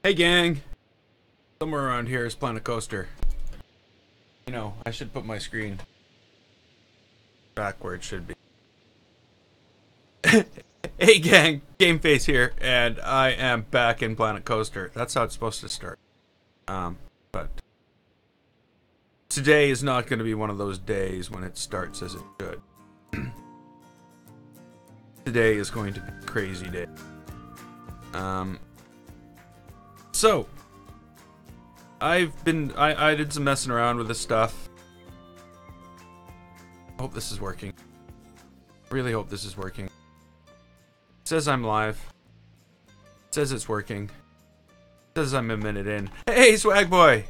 Hey gang! Somewhere around here is Planet Coaster. You know, I should put my screen back where it should be. Hey gang! Game Face here, and I am back in Planet Coaster. That's how it's supposed to start. But today is not going to be one of those days when it starts as it should. Today is going to be a crazy day. So I did some messing around with this stuff. I hope this is working. Really hope this is working. It says I'm live. It says it's working. It says I'm a minute in. Hey, Swag Boy!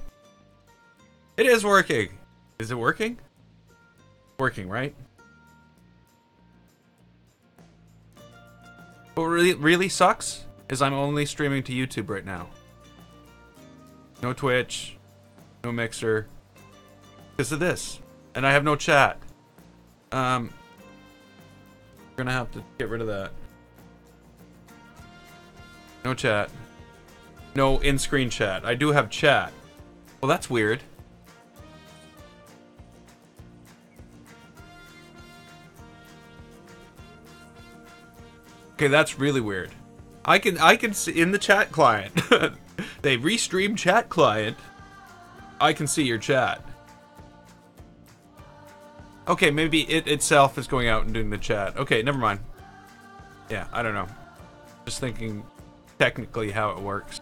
It is working! Is it working? Working, right? What really sucks is I'm only streaming to YouTube right now. No Twitch, no Mixer, because of this, and I have no chat. We're gonna have to get rid of that. No chat. No in-screen chat. I do have chat. Well, that's weird. Okay, that's really weird. I can see in the chat client. They restream chat client. I can see your chat. Okay, maybe it itself is going out and doing the chat. Okay, never mind. Yeah, I don't know. Just thinking technically how it works.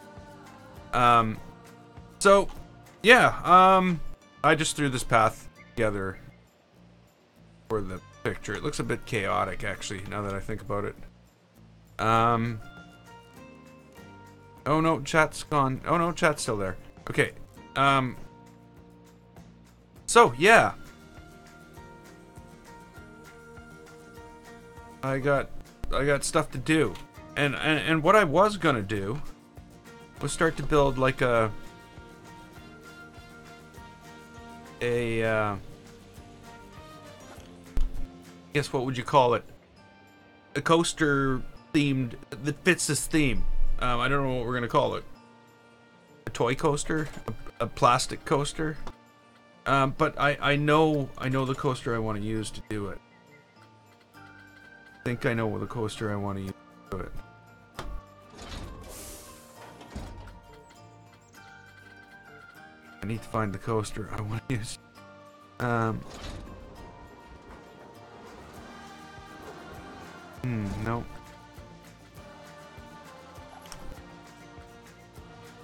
So yeah, I just threw this path together for the picture. It looks a bit chaotic actually, now that I think about it. Oh no, chat's gone. Oh no, chat's still there. Okay. So yeah. I got stuff to do. And what I was gonna do was start to build like I guess what would you call it? A coaster themed that fits this theme. I don't know what we're gonna call it. A toy coaster, a plastic coaster. But I know the coaster I want to use to do it. I think I know the coaster I want to use to do it. I need to find the coaster I want to use. No.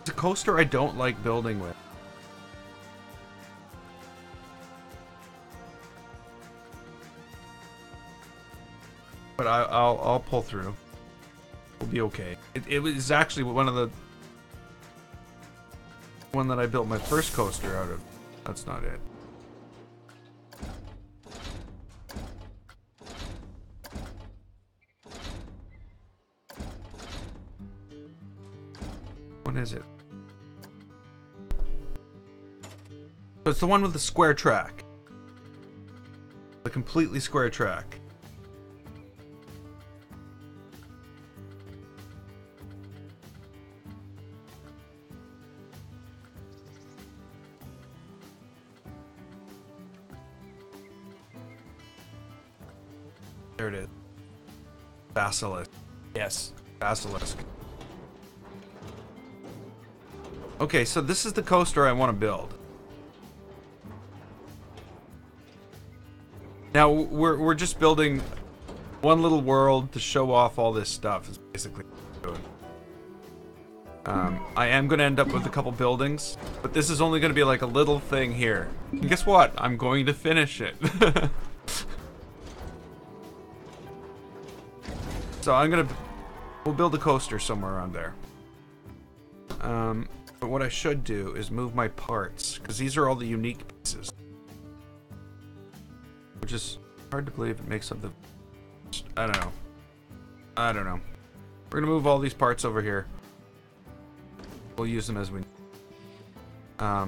It's a coaster I don't like building with. But I'll pull through. We'll be okay. It was actually one that I built my first coaster out of. That's not it. What is it? So it's the one with the square track. The completely square track. There it is. Basilisk. Yes, Basilisk. Okay, so this is the coaster I want to build. Now we're just building one little world to show off all this stuff. Is basically what I'm doing. I am going to end up with a couple buildings, but this is only going to be like a little thing here. And guess what? I'm going to finish it. So we'll build a coaster somewhere around there. But what I should do is move my parts, because these are all the unique pieces. Which is hard to believe it makes something. I don't know. I don't know. We're gonna move all these parts over here. We'll use them as we. I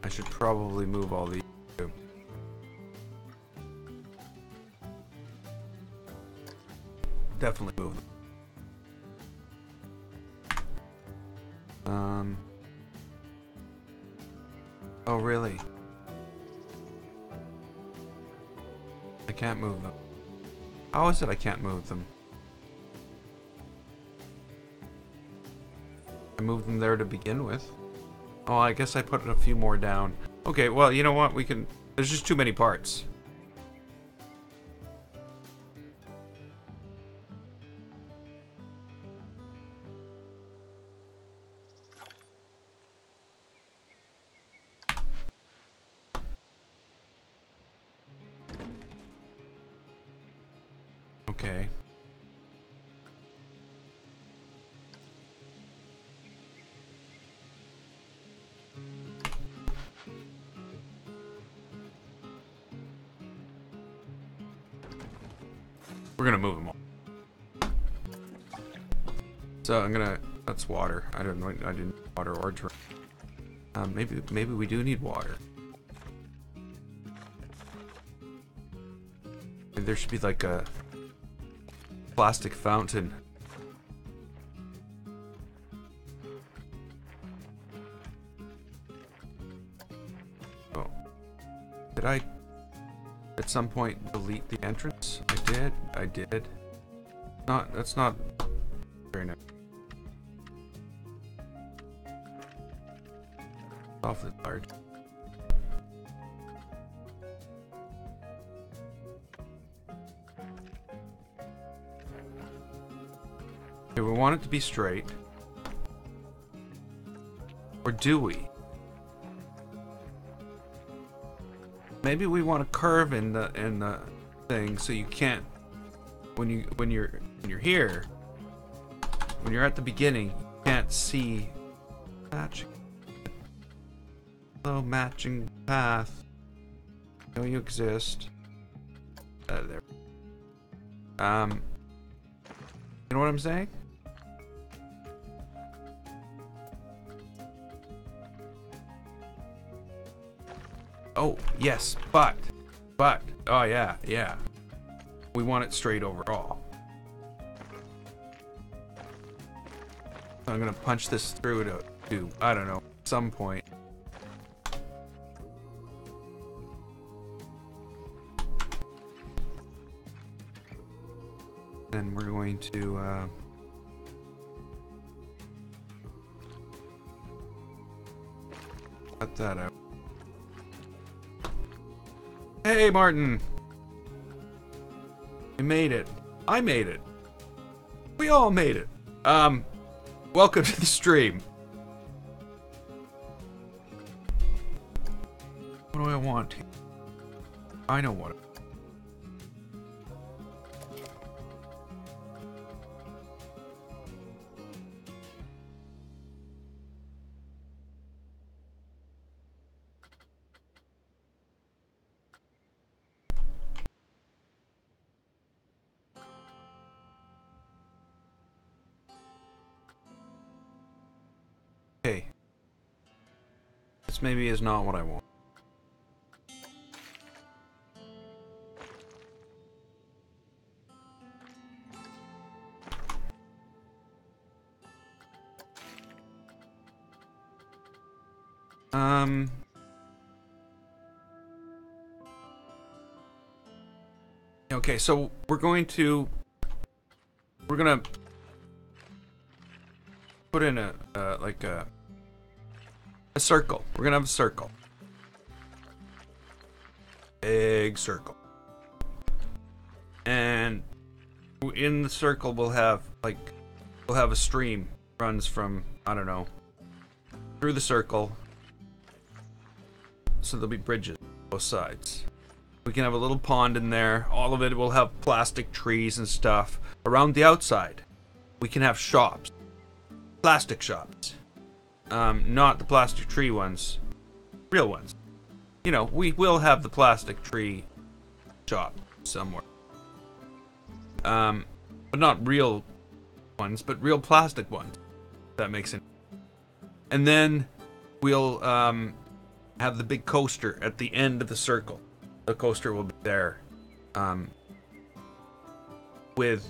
should probably move all these too. Definitely move them. Oh, really? I can't move them. How is it I can't move them? I moved them there to begin with. Oh, I guess I put a few more down. Okay, well, you know what? We can... There's just too many parts. Okay. We're gonna move them all. So I'm gonna... That's water. I don't know. I didn't water or drink. Maybe we do need water. Maybe there should be like a plastic fountain. Oh. Did I at some point delete the entrance? I did. That's not very nice. Awfully large. Okay, we want it to be straight. Or do we? Maybe we want a curve in the thing so you can't when you're here, when you're at the beginning, you can't see matching. Hello, matching path. I know you exist. There. You know what I'm saying? Oh, yes, but, oh yeah. We want it straight overall. So I'm gonna punch this through to I don't know, some point. Then we're going to, cut that out. Hey, Martin! We made it. I made it. We all made it. Welcome to the stream. What do I want here? I know what. Okay. This maybe is not what I want. Okay, so we're gonna put in a like a circle. We're gonna have a circle. Big circle. And in the circle we'll have a stream runs from, I don't know, through the circle. So there'll be bridges on both sides. We can have a little pond in there. All of it will have plastic trees and stuff. Around the outside, we can have shops. Plastic shops. Not the plastic tree ones. Real ones. You know, we will have the plastic tree shop somewhere. But not real ones, but real plastic ones. If that makes sense. And then we'll have the big coaster at the end of the circle. The coaster will be there. With,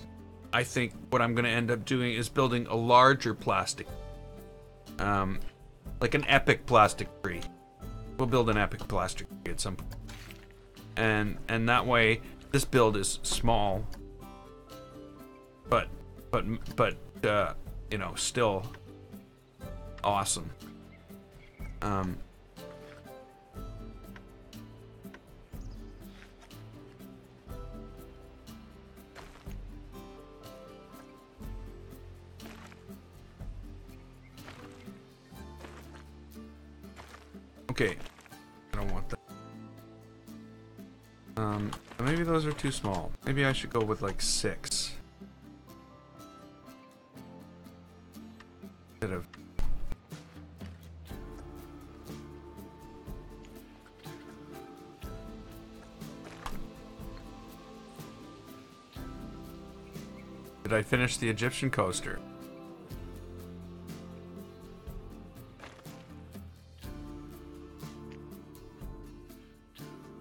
I think what I'm going to end up doing is building a larger plastic. Like an epic plastic tree. We'll build an epic plastic tree at some point. And that way, this build is small, but you know, still awesome. Okay, I don't want that. Maybe those are too small. Maybe I should go with like 6. Instead of... Did I finish the Egyptian coaster?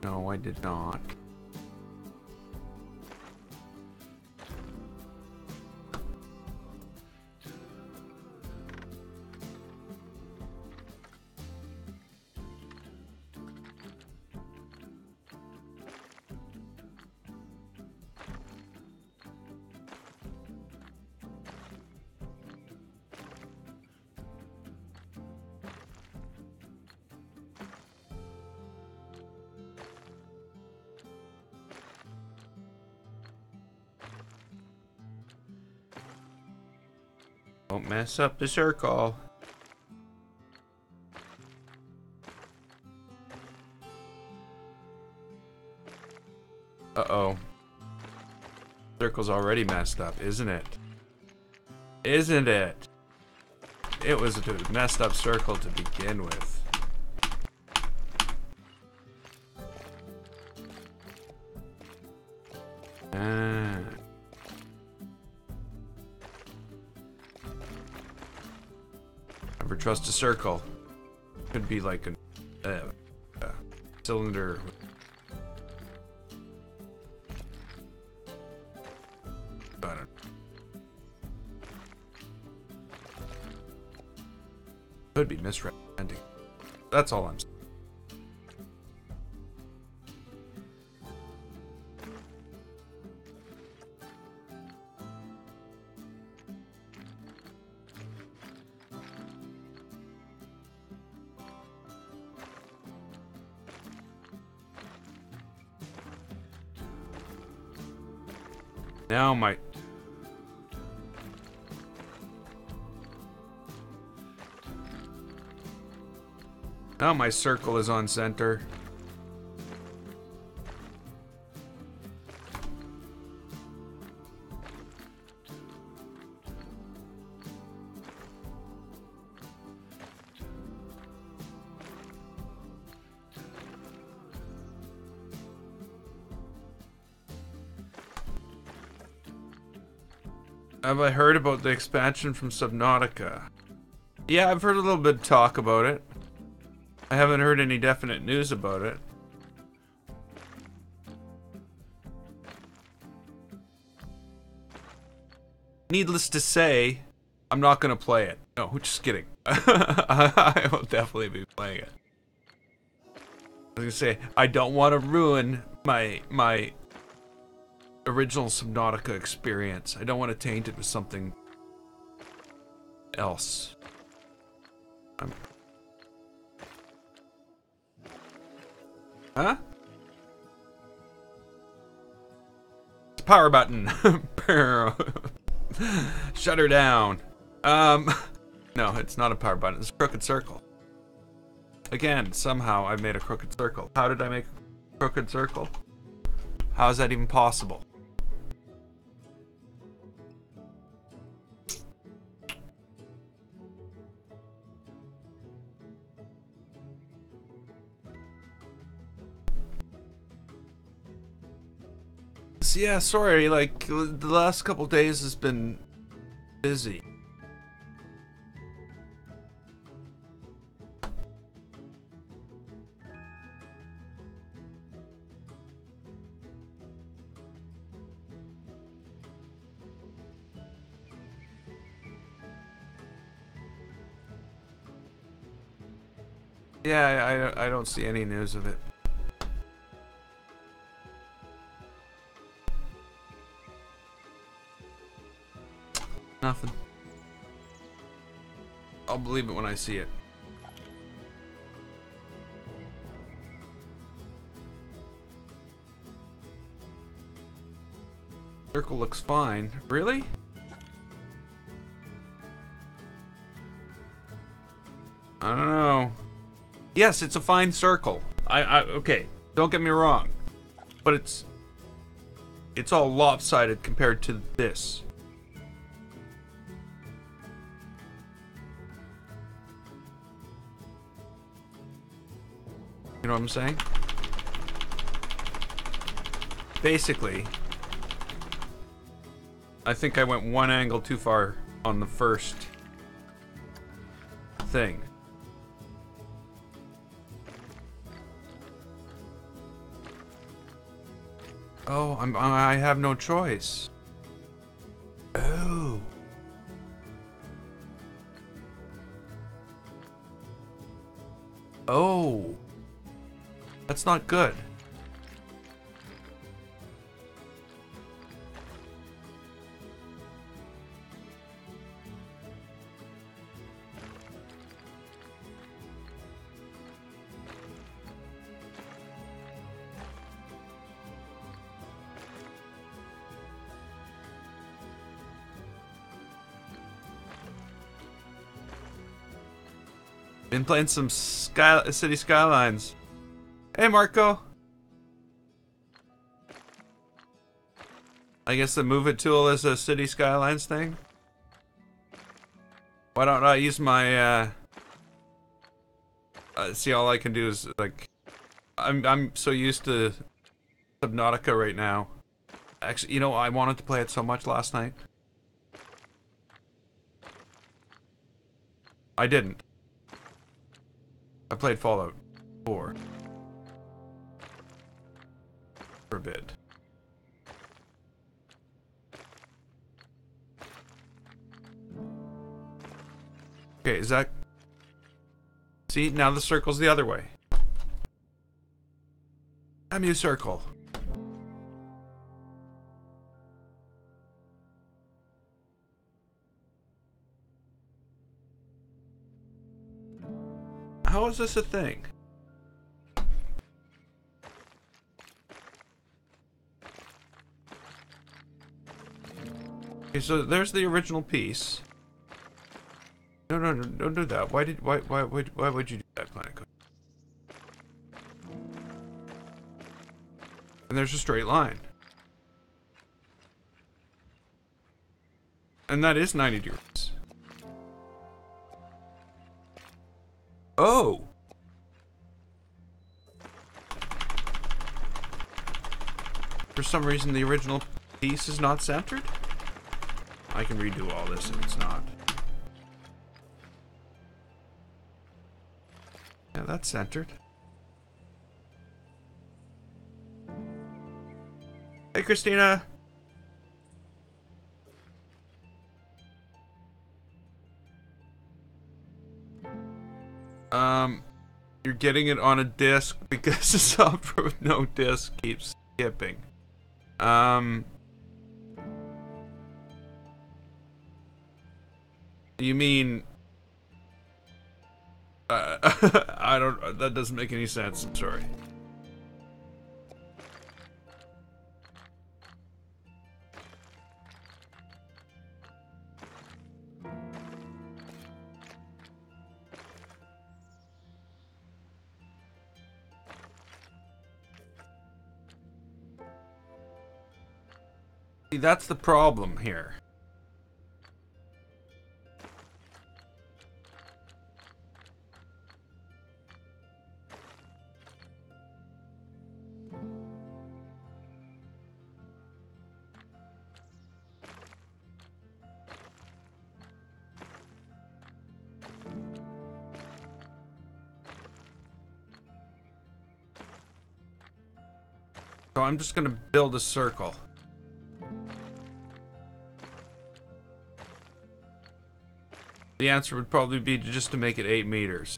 No, I did not. Don't mess up the circle. Uh-oh. Circle's already messed up, isn't it? Isn't it? It was a messed up circle to begin with. Never trust a circle. Could be like a cylinder. Could be misrepresenting. That's all I'm saying. Now my circle is on center. Have I heard about the expansion from Subnautica? Yeah, I've heard a little bit of talk about it. I haven't heard any definite news about it. Needless to say, I'm not gonna play it. No, just kidding. I will definitely be playing it. I was gonna say, I don't want to ruin my original Subnautica experience. I don't want to taint it with something else. Huh? It's power button. Shut her down. No, it's not a power button. It's a crooked circle. Again, somehow I made a crooked circle. How did I make a crooked circle? How is that even possible? Yeah, sorry, like, the last couple days has been busy. Yeah, I don't see any news of it. Nothing. I'll believe it when I see it. Circle looks fine. Really? I don't know. Yes, it's a fine circle. Okay, don't get me wrong. But it's all lopsided compared to this. You know what I'm saying? Basically, I think I went one angle too far on the first thing. Oh, I have no choice. Oh. Oh. That's not good. Been playing some City Skylines. Hey, Marco. I guess the Move It tool is a City Skylines thing. Why don't I use my, see, all I can do is, like, I'm so used to Subnautica right now. Actually, you know, I wanted to play it so much last night. I didn't. I played Fallout 4. For a bit. Okay, is that... See, now the circle's the other way. MU circle. How is this a thing? Okay, so there's the original piece. No, don't do that. Why would you do that, Planet Coaster? And there's a straight line. And that is 90 degrees. Oh! For some reason the original piece is not centered? I can redo all this if it's not. Yeah, that's centered. Hey, Christina! You're getting it on a disc because the software with no disc keeps skipping. You mean... I don't... That doesn't make any sense. I'm sorry. See, that's the problem here. So I'm just gonna build a circle. The answer would probably be just to make it 8 meters.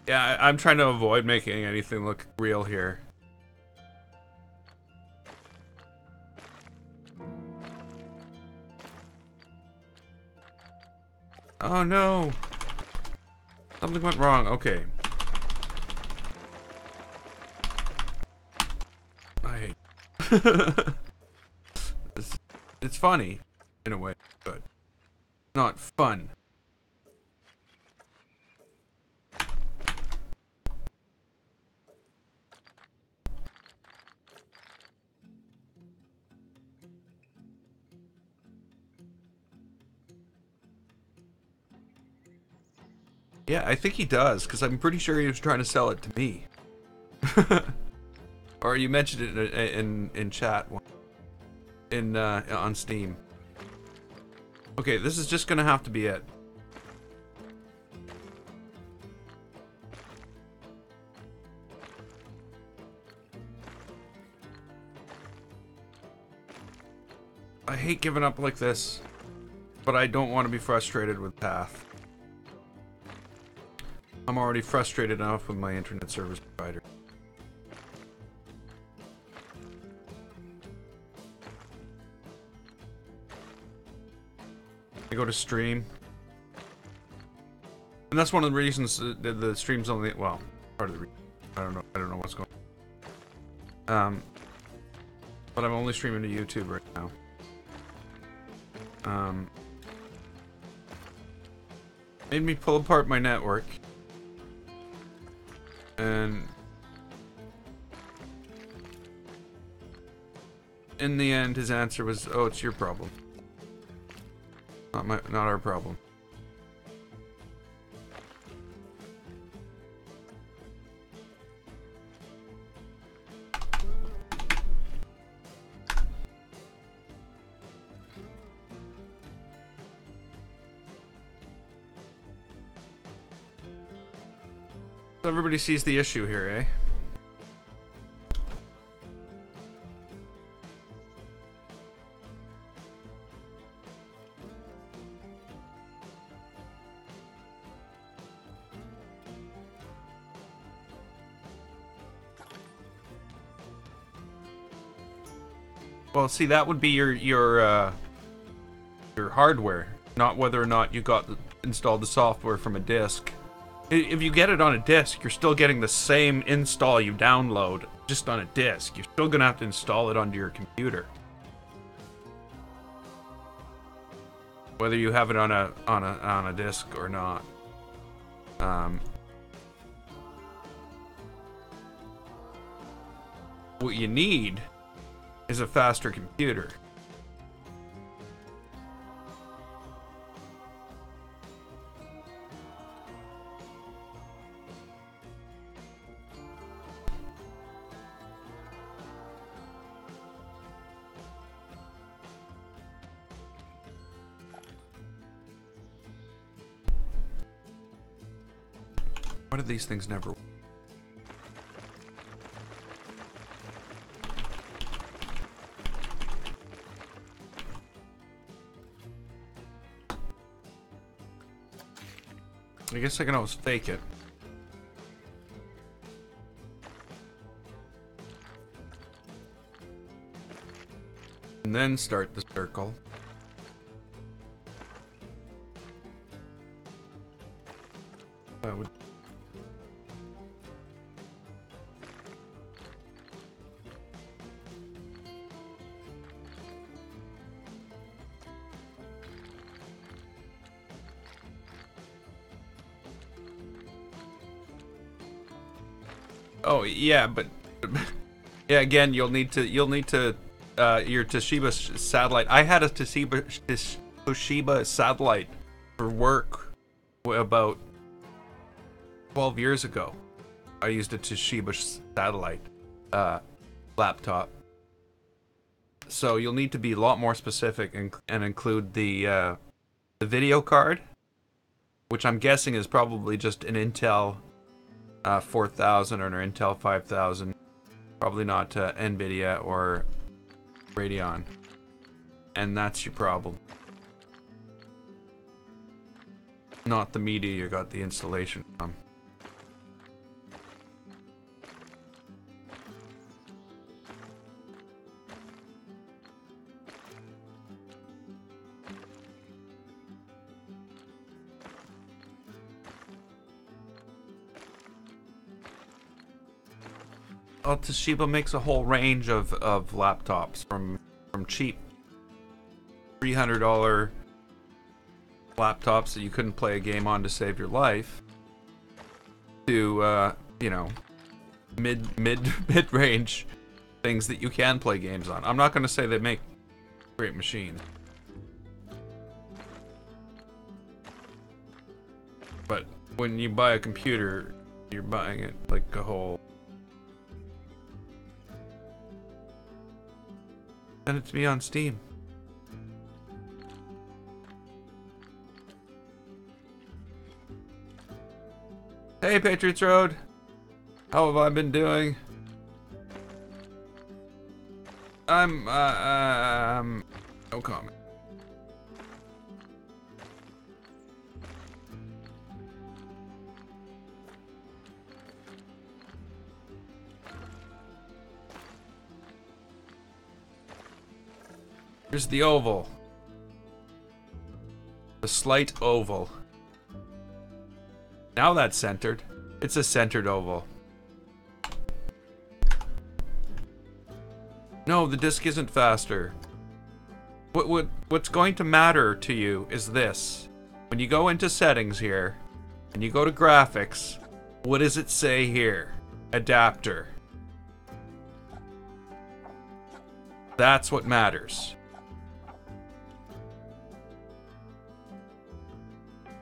Yeah, I'm trying to avoid making anything look real here. Oh no! Something went wrong. Okay. I hate it's funny in a way, but not fun. Yeah, I think he does, because I'm pretty sure he was trying to sell it to me. Or you mentioned it in chat on Steam. Okay, this is just gonna have to be it. I hate giving up like this, but I don't want to be frustrated with Path. I'm already frustrated enough with my internet service provider. I go to stream, and that's one of the reasons the stream's only, well, part of the reason. I don't know what's going on. But I'm only streaming to YouTube right now. Made me pull apart my network, and in the end his answer was, oh, it's your problem, not our problem. So everybody sees the issue here, eh? Well, see, that would be your hardware, not whether or not you installed the software from a disk. If you get it on a disk, you're still getting the same install you download, just on a disk. You're still gonna have to install it onto your computer, whether you have it on a disk or not. What you need is a faster computer. Why do these things never work? I guess I can always fake it. And then start the circle. That would... Oh yeah, but yeah, again, you'll need to your Toshiba satellite. I had a Toshiba satellite for work about 12 years ago. I used a Toshiba satellite laptop. So you'll need to be a lot more specific and include the video card, which I'm guessing is probably just an Intel 4000 or an Intel 5000, probably not NVIDIA or Radeon, and that's your problem, not the media you got the installation from. Toshiba makes a whole range of laptops from cheap $300 laptops that you couldn't play a game on to save your life to you know, mid-range things that you can play games on. I'm not going to say they make great machines, but when you buy a computer, you're buying it like a whole. Send it to me on Steam. Hey, Patriots Road. How have I been doing? I'm no comment. Here's the oval. The slight oval. Now that's centered. It's a centered oval. No, the disc isn't faster. What's going to matter to you is this. When you go into settings here, and you go to graphics, what does it say here? Adapter. That's what matters.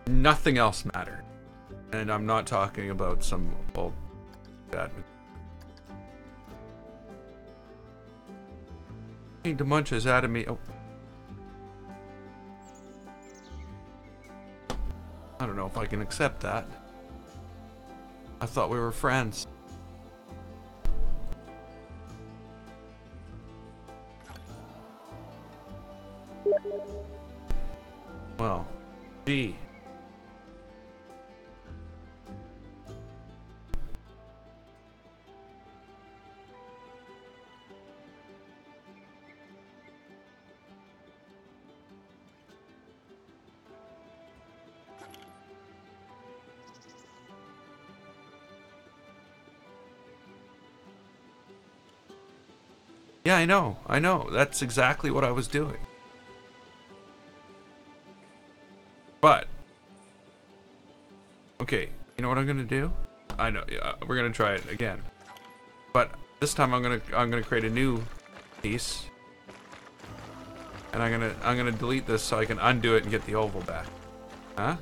Nothing else matters. And I'm not talking about some old admin. To Munch has added me. Oh. I don't know if I can accept that. I thought we were friends. Well, gee. Yeah, I know. That's exactly what I was doing. But, okay, you know what I'm gonna do? I know, yeah, we're gonna try it again. But this time I'm gonna create a new piece, and I'm gonna delete this so I can undo it and get the oval back. Huh?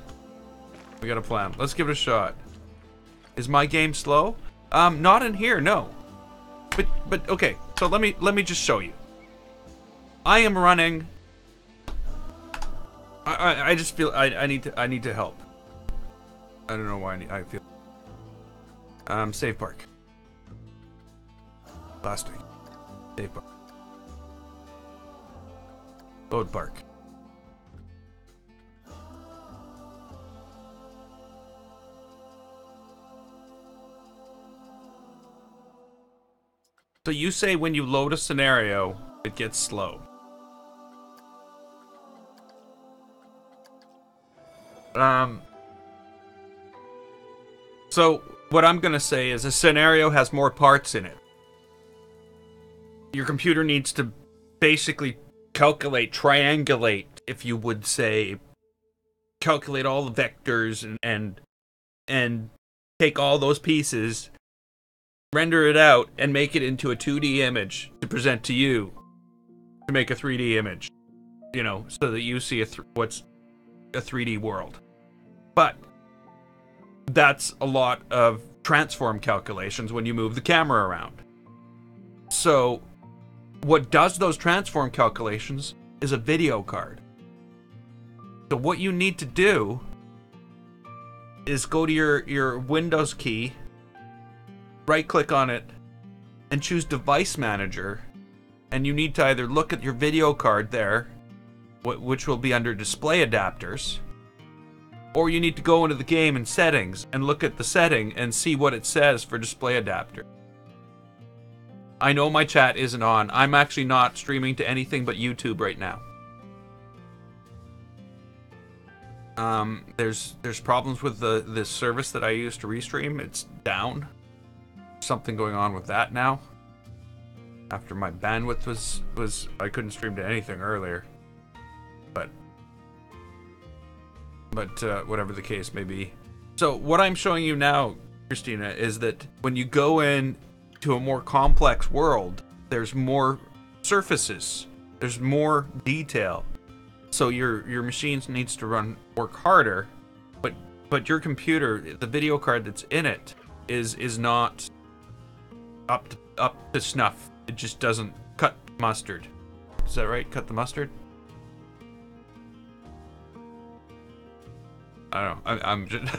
We got a plan. Let's give it a shot. Is my game slow? Not in here, no. But okay. So let me just show you. I am running. I just feel I need to help. I don't know why I feel. Save park. Plastic. Save park. Load park. So you say when you load a scenario, it gets slow. So what I'm gonna say is a scenario has more parts in it. Your computer needs to basically calculate, triangulate, if you would say, calculate all the vectors and take all those pieces, render it out, and make it into a 2D image to present to you to make a 3D image, you know, so that you see what's a 3D world. But that's a lot of transform calculations when you move the camera around. So what does those transform calculations is a video card. So what you need to do is go to your Windows key, right click on it, and choose Device Manager, and you need to either look at your video card there, which will be under Display Adapters, or you need to go into the game in Settings and look at the setting and see what it says for Display Adapter. I know my chat isn't on. I'm actually not streaming to anything but YouTube right now. There's problems with the service that I use to restream. It's down. something going on with that now. After my bandwidth was I couldn't stream to anything earlier. But whatever the case may be. So what I'm showing you now, Christina, is that when you go in to a more complex world, there's more surfaces, there's more detail. So your machine needs to work harder, but your computer, the video card that's in it, is not up to snuff. It just doesn't cut mustard. Is that right? Cut the mustard? I don't know. I'm just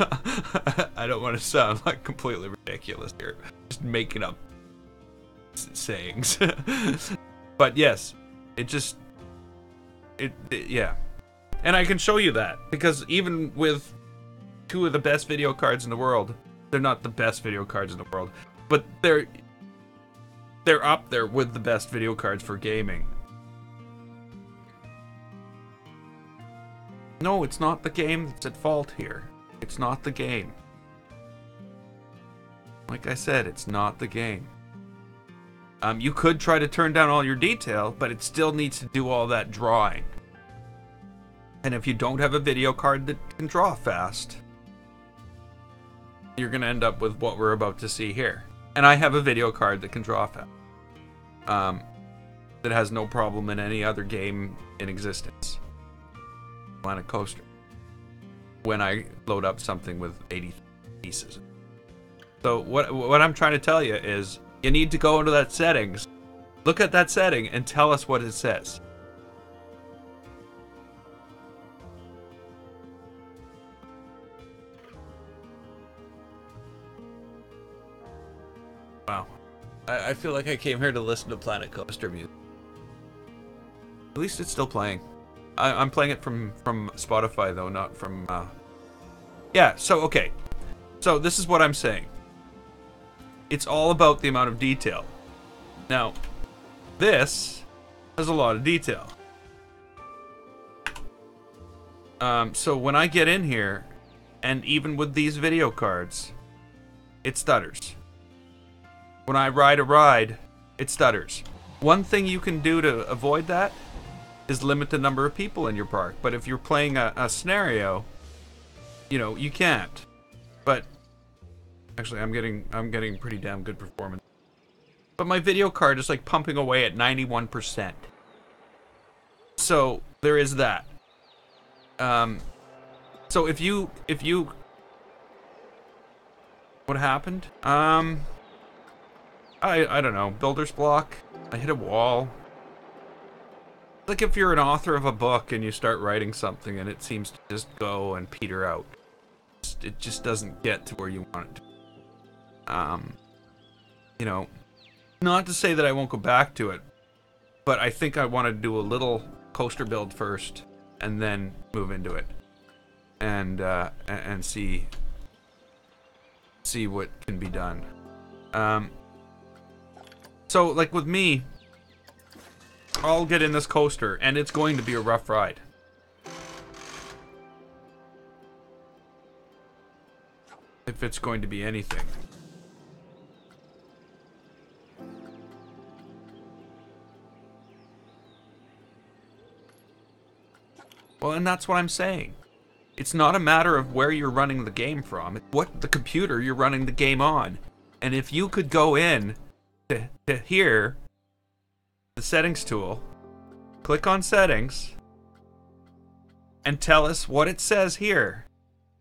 I don't want to sound like completely ridiculous here. Just making up sayings. But yes, yeah. And I can show you that because even with two of the best video cards in the world, they're not the best video cards in the world, but they're up there with the best video cards for gaming. No, it's not the game that's at fault here. It's not the game. Like I said, it's not the game. You could try to turn down all your detail, but it still needs to do all that drawing. And if you don't have a video card that can draw fast, you're going to end up with what we're about to see here. And I have a video card that can draw fast. That has no problem in any other game in existence. Planet Coaster. When I load up something with 80 pieces. So what I'm trying to tell you is you need to go into that settings, look at that setting, and tell us what it says. Wow. I feel like I came here to listen to Planet Coaster music. At least it's still playing. I'm playing it from Spotify though, not from yeah, so okay. So this is what I'm saying. It's all about the amount of detail. Now, this has a lot of detail. So when I get in here, and even with these video cards, it stutters. When I ride a ride, it stutters. One thing you can do to avoid that is limit the number of people in your park. But if you're playing a scenario, you know, you can't. But actually, I'm getting pretty damn good performance. But my video card is like pumping away at 91%. So there is that. So if you what happened? I don't know. Builder's block. I hit a wall. Like if you're an author of a book and you start writing something and it seems to just go and peter out. It just doesn't get to where you want it to. You know, not to say that I won't go back to it, but I think I want to do a little coaster build first and then move into it and see what can be done. So like with me, I'll get in this coaster, and it's going to be a rough ride. If it's going to be anything. Well, and that's what I'm saying. It's not a matter of where you're running the game from. It's what the computer you're running the game on. And if you could go in to here, the settings tool, click on settings, and tell us what it says here.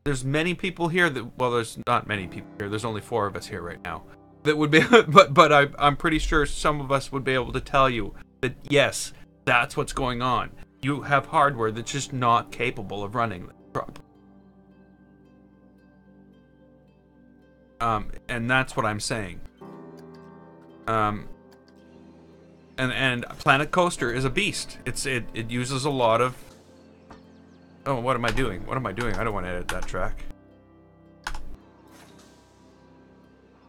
There's many people here that, well, there's not many people here. There's only 4 of us here right now. That would be, but I'm pretty sure some of us would be able to tell you that yes, that's what's going on. You have hardware that's just not capable of running this properly. And that's what I'm saying. And Planet Coaster is a beast. It uses a lot of... Oh, what am I doing? What am I doing? I don't want to edit that track.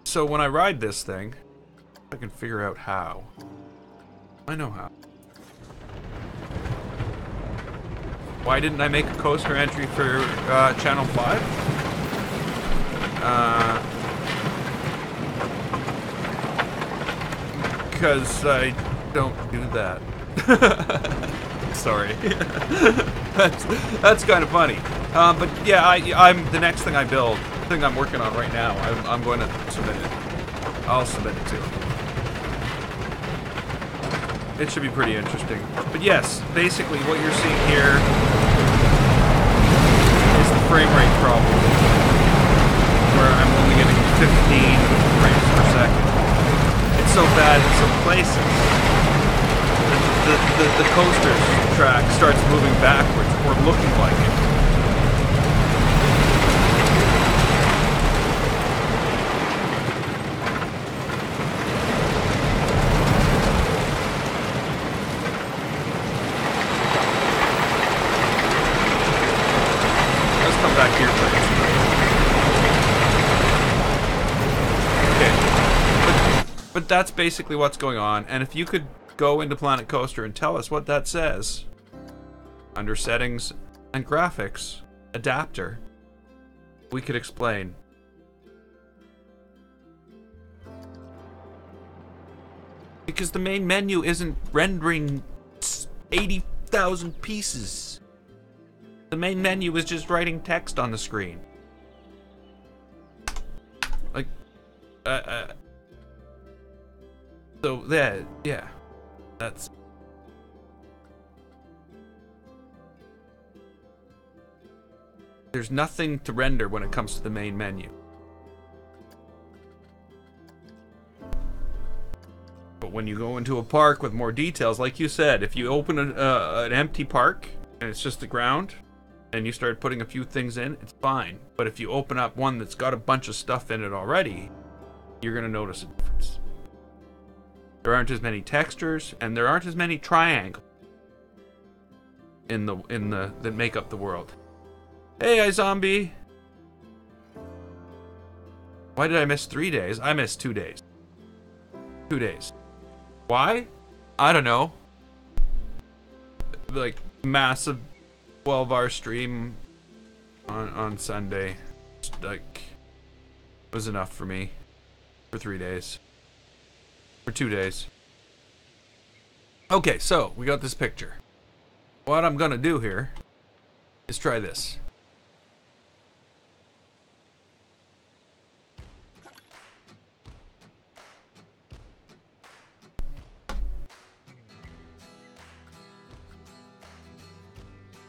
So when I ride this thing, I can figure out how. I know how. Why didn't I make a coaster entry for Channel 5? because I don't do that. Sorry. that's kind of funny. But yeah, I'm the next thing I build, the thing I'm working on right now. I'm going to submit it. I'll submit it to him. It should be pretty interesting. But yes, basically what you're seeing here is the frame rate problem, where I'm only getting 15 frames per second. It's so bad in some places. The coaster track starts moving backwards, or looking like it. Let's come back here first. Okay. But that's basically what's going on, and if you could go into Planet Coaster and tell us what that says. Under settings and graphics, adapter, we could explain. Because the main menu isn't rendering 80,000 pieces. The main menu is just writing text on the screen. Like, so that, yeah. That's... There's nothing to render when it comes to the main menu. But when you go into a park with more details, like you said, if you open an empty park and it's just the ground, and you start putting a few things in, it's fine. But if you open up one that's got a bunch of stuff in it already, you're gonna notice a difference. There aren't as many textures, and there aren't as many triangles that make up the world. Hey, iZombie! Why did I miss 3 days? I missed 2 days. 2 days. Why? I don't know. Like, massive 12-hour stream on Sunday. Just, like, was enough for me for 3 days. For 2 days. Okay, so we got this picture. What I'm gonna do here is try this.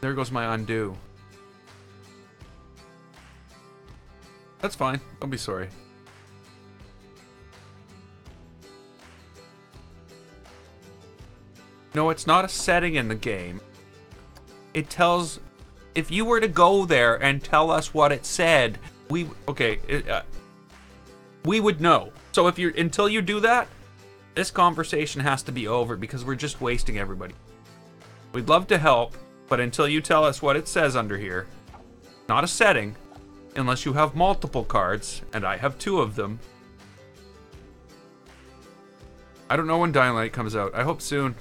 There goes my undo. That's fine. Don't be sorry. No, it's not a setting in the game. It tells... If you were to go there and tell us what it said, we... Okay, we would know. So if you're... Until you do that, this conversation has to be over because we're just wasting everybody. We'd love to help, but until you tell us what it says under here, not a setting, unless you have multiple cards, and I have 2 of them. I don't know when Dying Light comes out. I hope soon.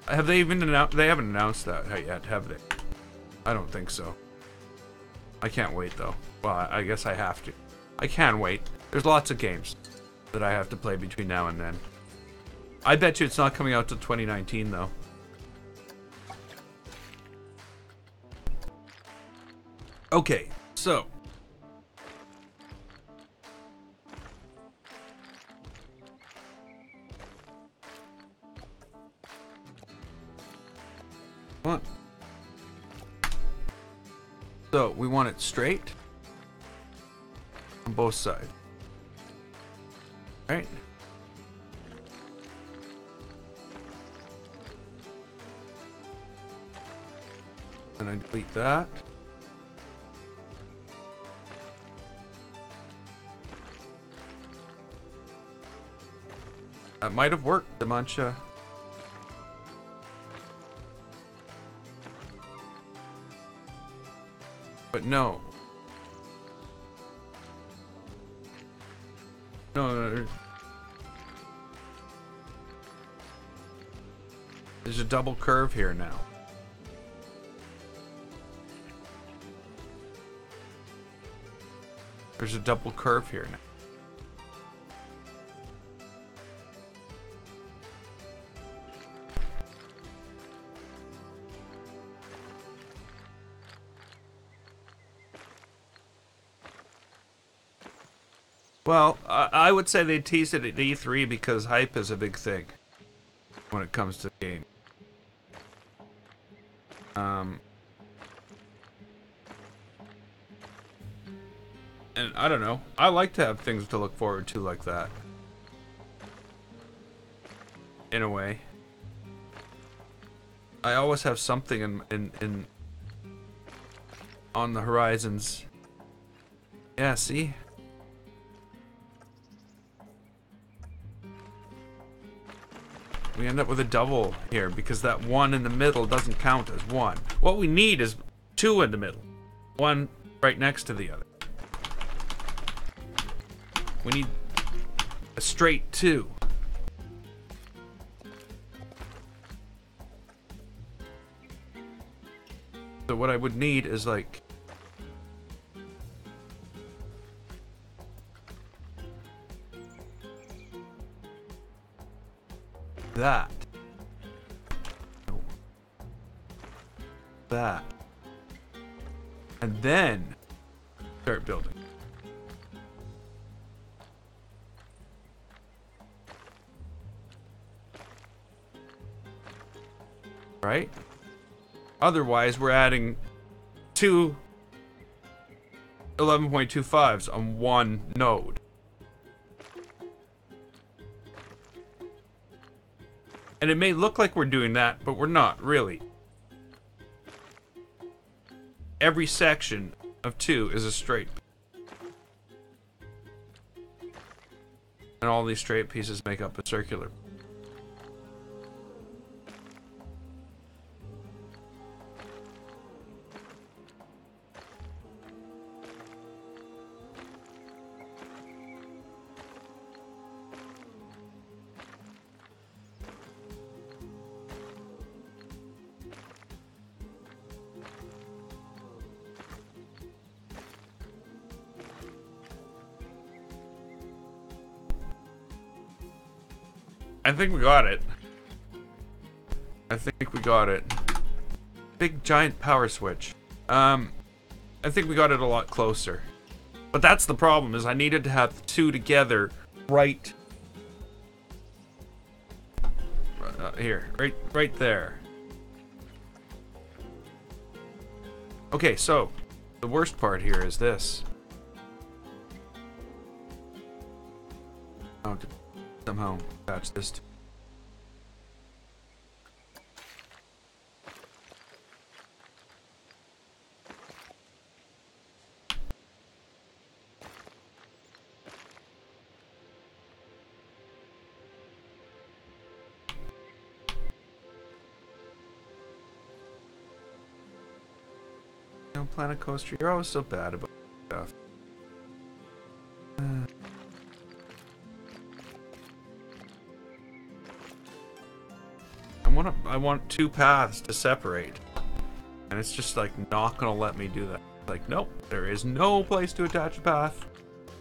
Have they even announced? They haven't announced that yet, have they? I don't think so. I can't wait though. Well, I guess I have to. I can wait. There's lots of games that I have to play between now and then. I bet you it's not coming out till 2019 though. Okay, so what? So we want it straight on both sides. Right? And I delete that. That might have worked, Demantia. But no. No. There's a double curve here now. There's a double curve here now. Well, I would say they teased it at E3 because hype is a big thing when it comes to the game. And I don't know. I like to have things to look forward to like that. In a way. I always have something in on the horizons. Yeah, see? We end up with a double here because that one in the middle doesn't count as one. What we need is two in the middle. One right next to the other. We need a straight two. So what I would need is like that. That. And then start building. Right? Otherwise, we're adding two 11.25s on one node. And it may look like we're doing that, but we're not, really. Every section of 2 is a straight. And all these straight pieces make up a circular. I think we got it. I think we got it. Big giant power switch. I think we got it a lot closer. But that's the problem, is I needed to have the two together right here, right there. Okay, so the worst part here is this. Oh, to somehow attach this to. Planet Coaster, you're always so bad about stuff. I want two paths to separate, and it's just like not gonna let me do that. Like, nope, there is no place to attach a path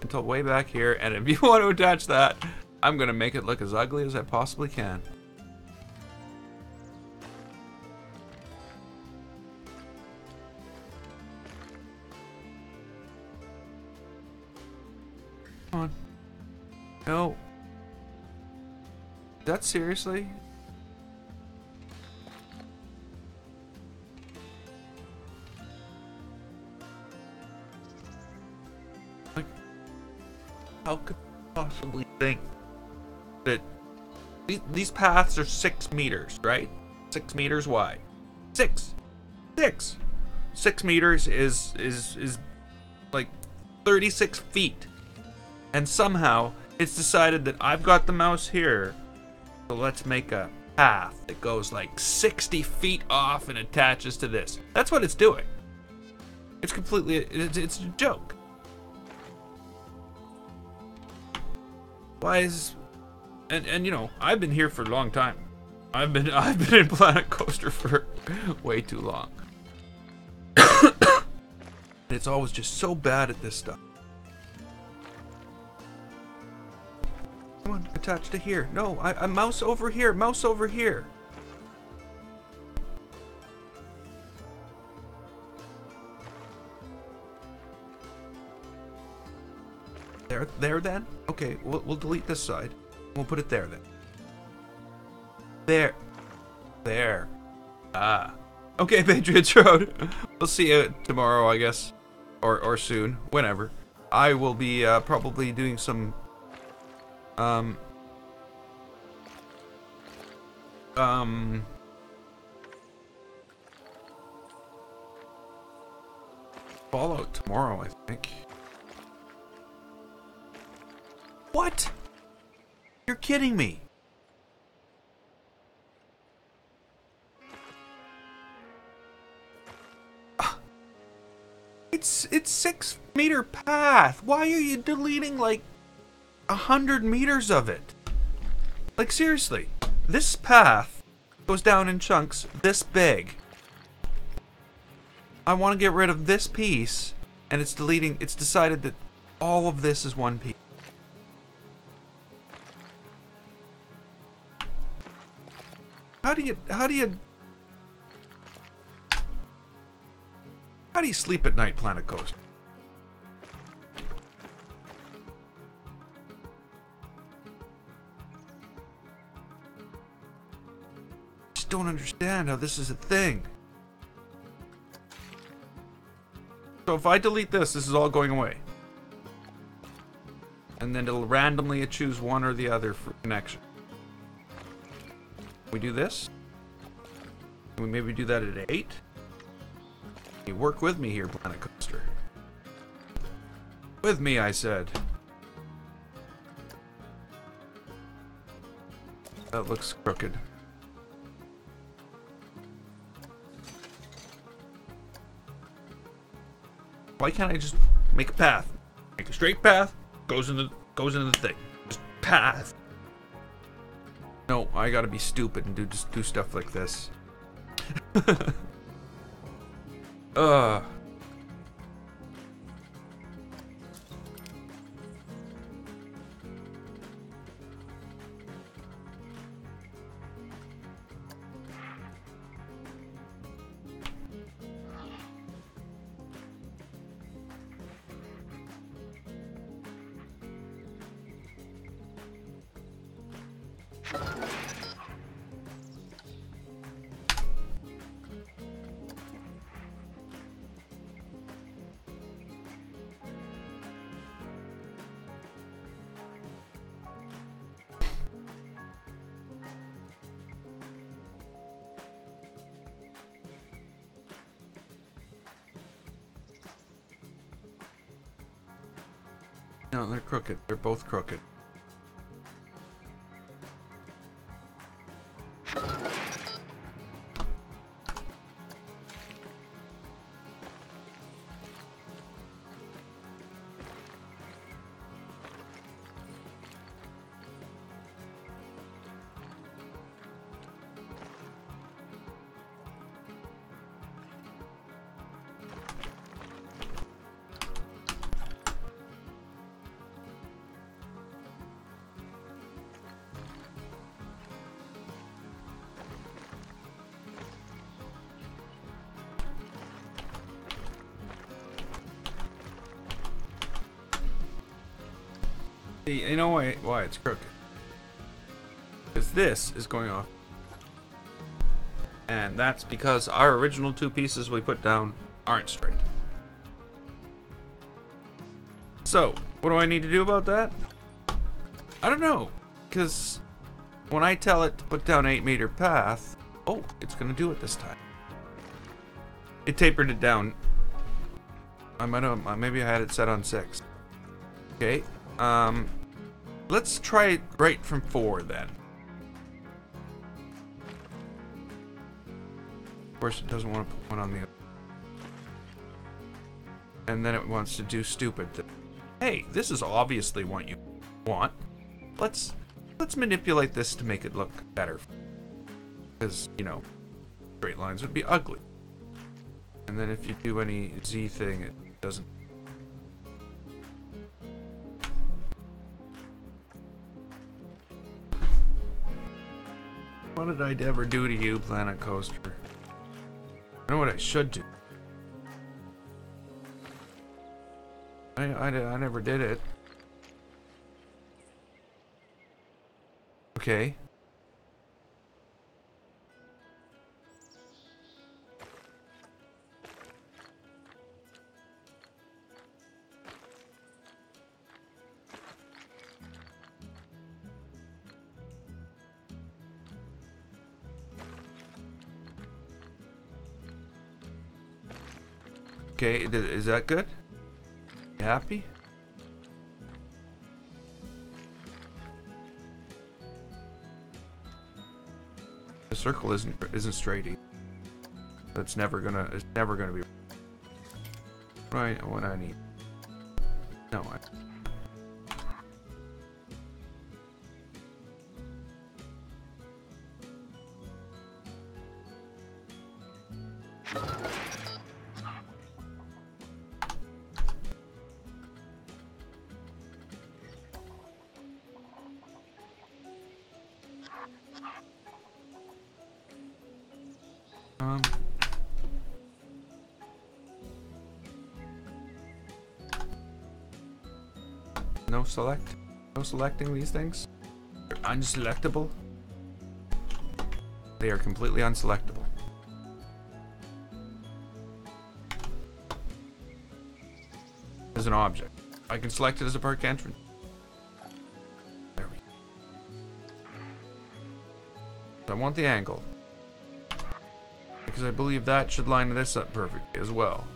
until way back here, and if you want to attach that, I'm gonna make it look as ugly as I possibly can. Come on. No. That seriously? Like, how could you possibly think that these paths are 6 meters, right? 6 meters wide. 6 meters is like 36 feet. And somehow, it's decided that I've got the mouse here, so let's make a path that goes like 60 feet off and attaches to this. That's what it's doing. It's completely, it's a joke. Why is, and you know, I've been here for a long time. I've been in Planet Coaster for way too long. It's always just so bad at this stuff. Come on, attach to here. No, I mouse over here. Mouse over here. There There then? Okay, we'll delete this side. We'll put it there then. There. Ah. Okay, Patriots Road. We'll see you tomorrow, I guess. Or soon. Whenever. I will be probably doing some Fallout tomorrow, I think. What? You're kidding me. It's 6-meter path. Why are you deleting like 100 meters of it? Like seriously, this path goes down in chunks this big. I want to get rid of this piece, and it's decided that all of this is one piece. How do you sleep at night, Planet Coaster? Just don't understand how this is a thing. So if I delete this is all going away. And then it'll randomly choose one or the other for connection. We do this. Can we maybe do that at 8? You work with me here, Planet Coaster. With me, I said. That looks crooked. Why can't I just make a path? Make a straight path, goes into the thing. Just path. No, I gotta be stupid and do stuff like this. No, they're crooked. They're both crooked. You know why it's crooked? Because this is going off. And that's because our original two pieces we put down aren't straight. So, what do I need to do about that? I don't know. Because when I tell it to put down 8-meter path, oh, it's going to do it this time. It tapered it down. I might have, maybe I had it set on 6. Okay. Let's try it right from 4 then. Of course, it doesn't want to put one on the other. And then it wants to do stupid. Hey, this is obviously what you want. Let's manipulate this to make it look better. Because, you know, straight lines would be ugly. And then if you do any Z thing, it doesn't. What did I ever do to you, Planet Coaster? I know what I should do. I never did it. Okay. Okay, is that good? You happy? The circle isn't straight either. It's never gonna be right. What I need. No, no selecting these things. They're unselectable. They are completely unselectable. As an object, I can select it as a park entrance. There we go. I want the angle because I believe that should line this up perfectly as well.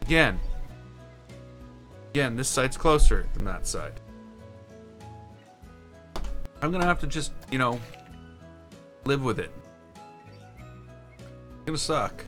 Again, this side's closer than that side. I'm gonna have to just, you know, live with it. It's gonna suck.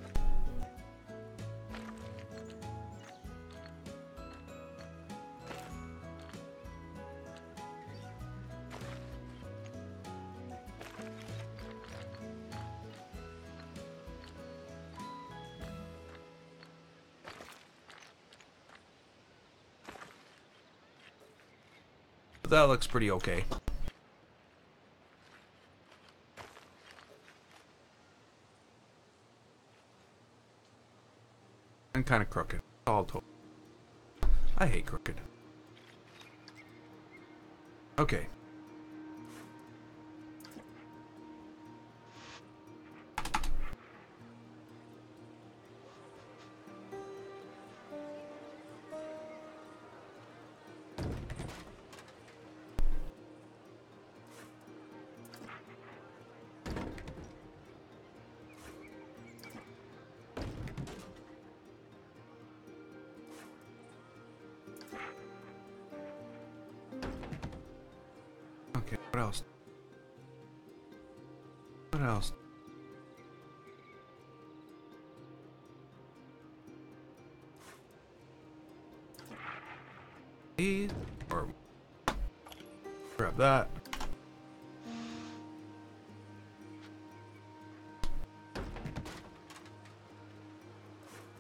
But that looks pretty okay. And kind of crooked. All told. I hate crooked. Okay. Okay, what else? What else? Or grab that.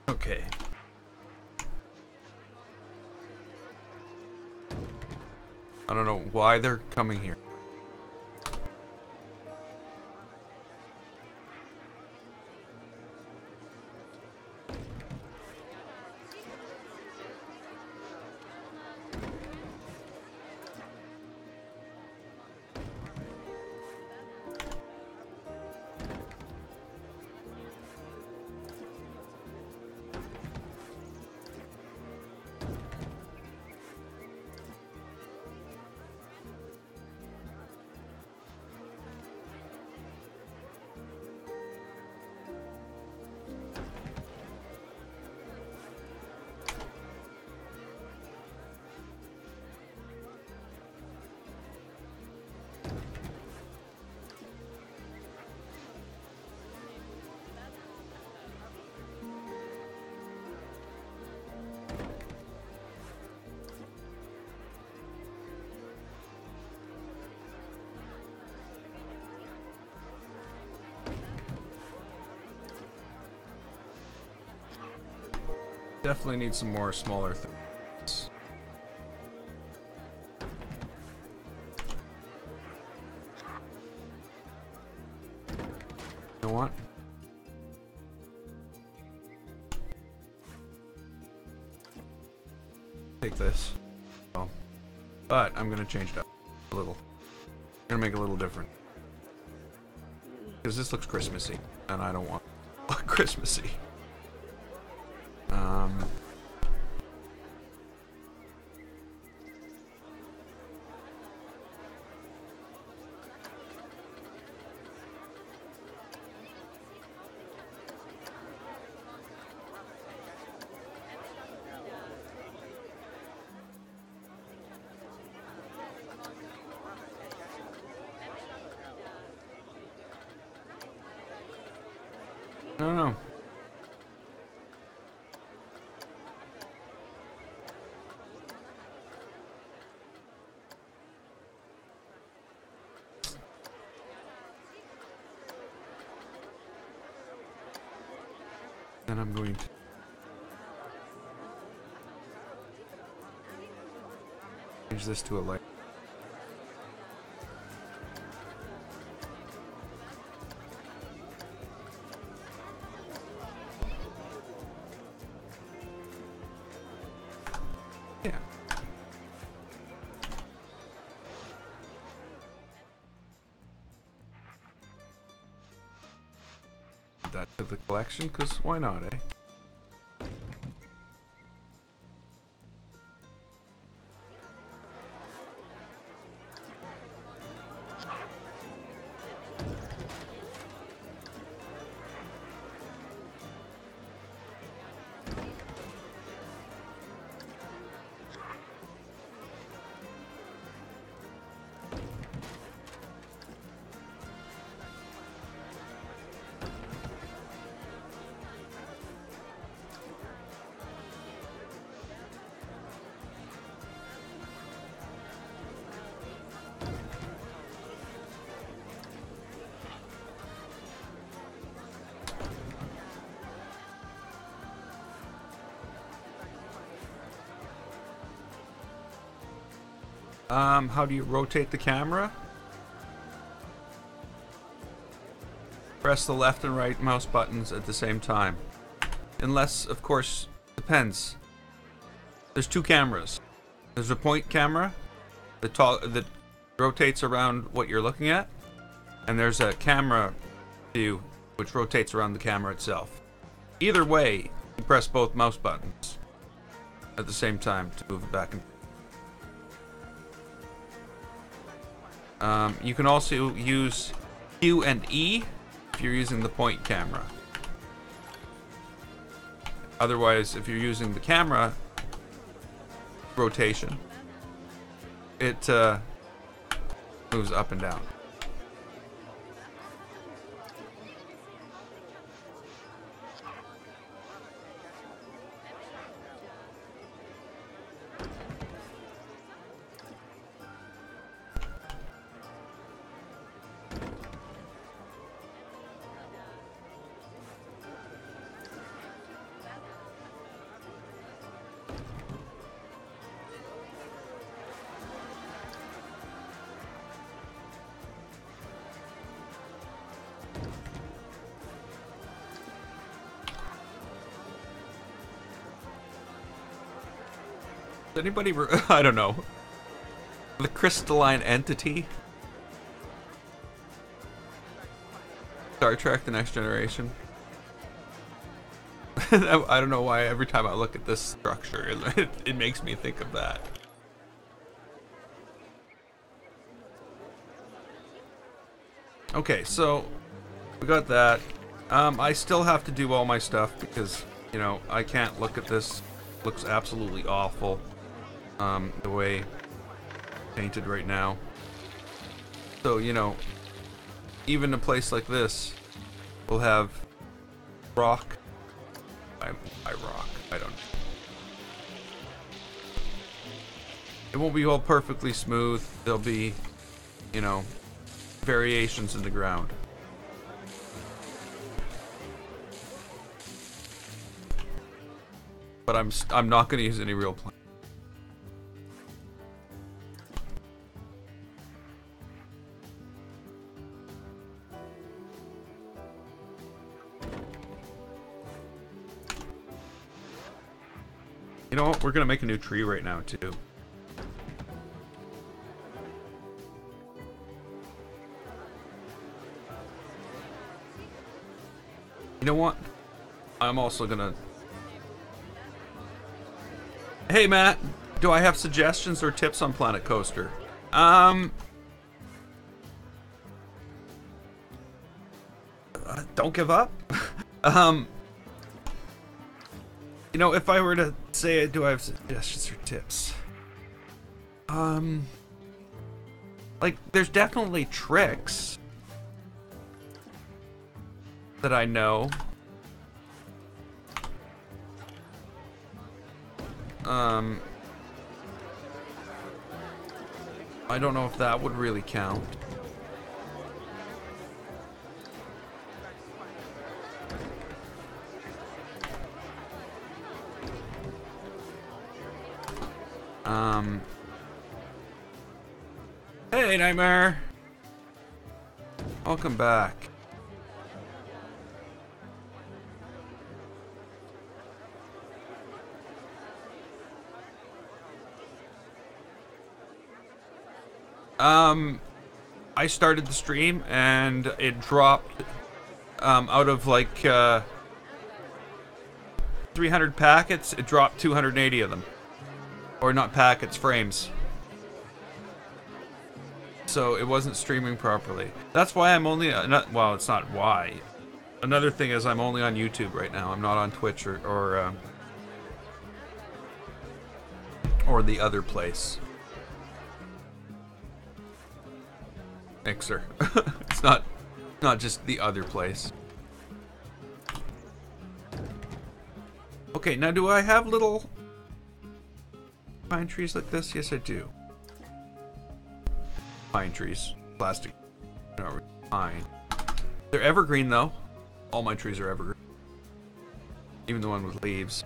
Okay. I don't know why they're coming here. Definitely need some more smaller things. You know what? take this. Oh. But I'm gonna change it up a little. I'm gonna make it a little different. Because this looks Christmassy, and I don't want Christmassy. I don't know. Then I'm going to change this to a light. Yeah. Add that to the collection, because why not, eh? How do you rotate the camera? Press the left and right mouse buttons at the same time. Unless, of course, depends. There's two cameras. There's a point camera that rotates around what you're looking at, and there's a camera view which rotates around the camera itself. Either way, you press both mouse buttons at the same time to move it back and forth. You can also use Q and E if you're using the point camera. Otherwise, if you're using the camera rotation, it moves up and down. Anybody, I don't know. The crystalline entity? Star Trek: The Next Generation. I don't know why every time I look at this structure, it makes me think of that. Okay, so we got that. I still have to do all my stuff because, you know, I can't look at this. It looks absolutely awful. The way painted right now. So, you know, even a place like this will have rock. I rock. I don't know. It won't be all perfectly smooth. There'll be, you know, variations in the ground. But I'm not going to use any real plane. You know what? We're gonna make a new tree right now too. You know what? I'm also gonna... Hey Matt, do I have suggestions or tips on Planet Coaster? Don't give up. You know, if I were to say, do I have suggestions or tips? Like, there's definitely tricks that I know. I don't know if that would really count. Hey, Nightmare. Welcome back. I started the stream and it dropped out of like 300 packets, it dropped 280 of them. Or not packets, frames. So it wasn't streaming properly. That's why I'm only, well, it's not why. Another thing is I'm only on YouTube right now. I'm not on Twitch or the other place. Mixer. It's not just the other place. Okay, now do I have little pine trees like this? Yes, I do. Pine trees. Plastic. No, pine. They're evergreen though. All my trees are evergreen. Even the one with leaves.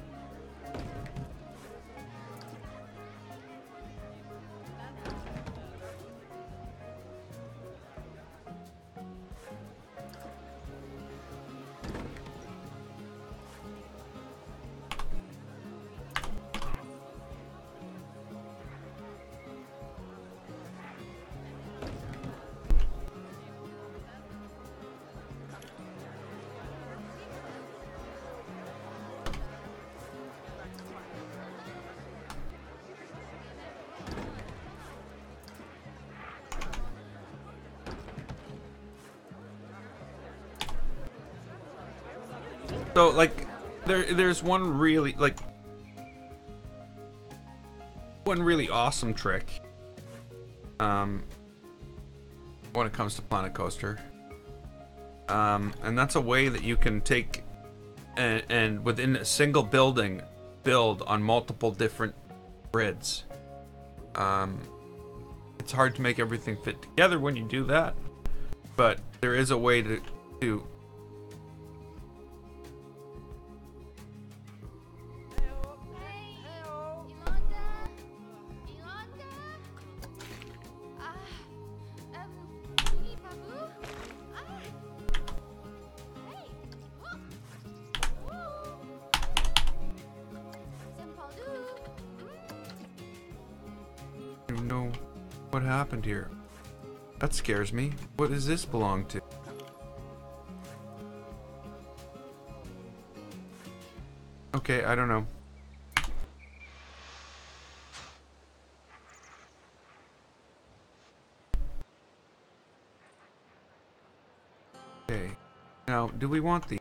So, like, there's one really awesome trick when it comes to Planet Coaster. And that's a way that you can take and within a single building build on multiple different grids. It's hard to make everything fit together when you do that, but there is a way to know what happened here. That scares me. What does this belong to? Okay, I don't know. Okay. Now, do we want the...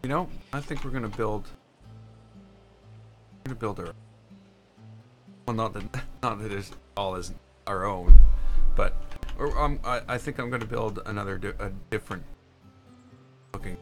You know, I think we're gonna build our... Well, not that it's all is our own, but I think I'm gonna build a different looking.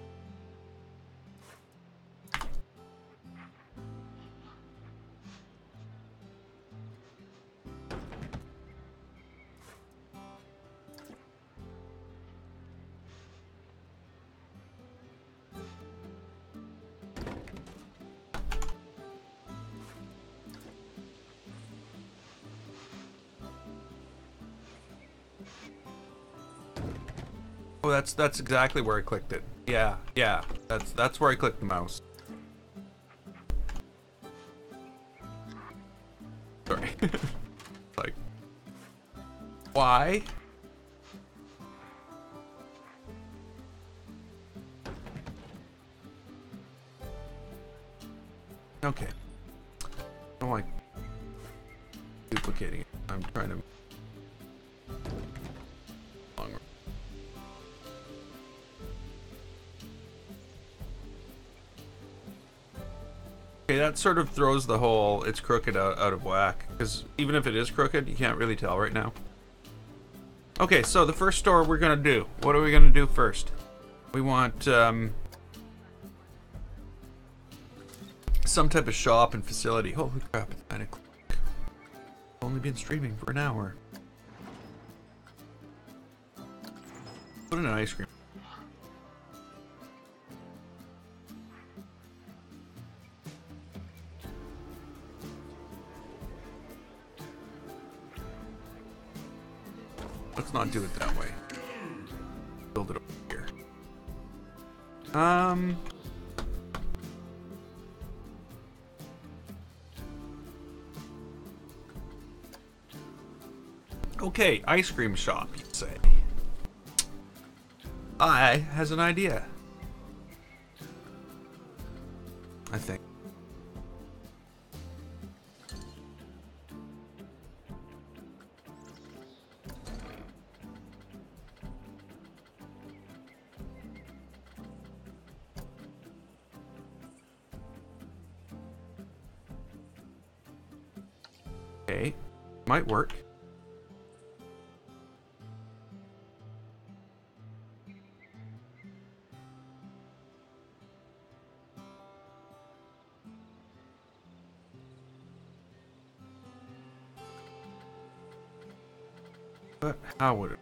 Oh, that's exactly where I clicked it. Yeah, yeah. That's where I clicked the mouse. Sorry. Like, why? Okay. I don't like duplicating it. I'm trying to. Okay, that sort of throws the whole it's crooked out of whack. Because even if it is crooked, you can't really tell right now. Okay, so the first store we're gonna do. What are we gonna do first? We want some type of shop and facility. Holy crap, it's 9 o'clock. I've only been streaming for an hour. Put in an ice cream. Let's not do it that way. Build it over here. Okay, ice cream shop, you say. I has an idea. I think. Okay, might work. But how would it?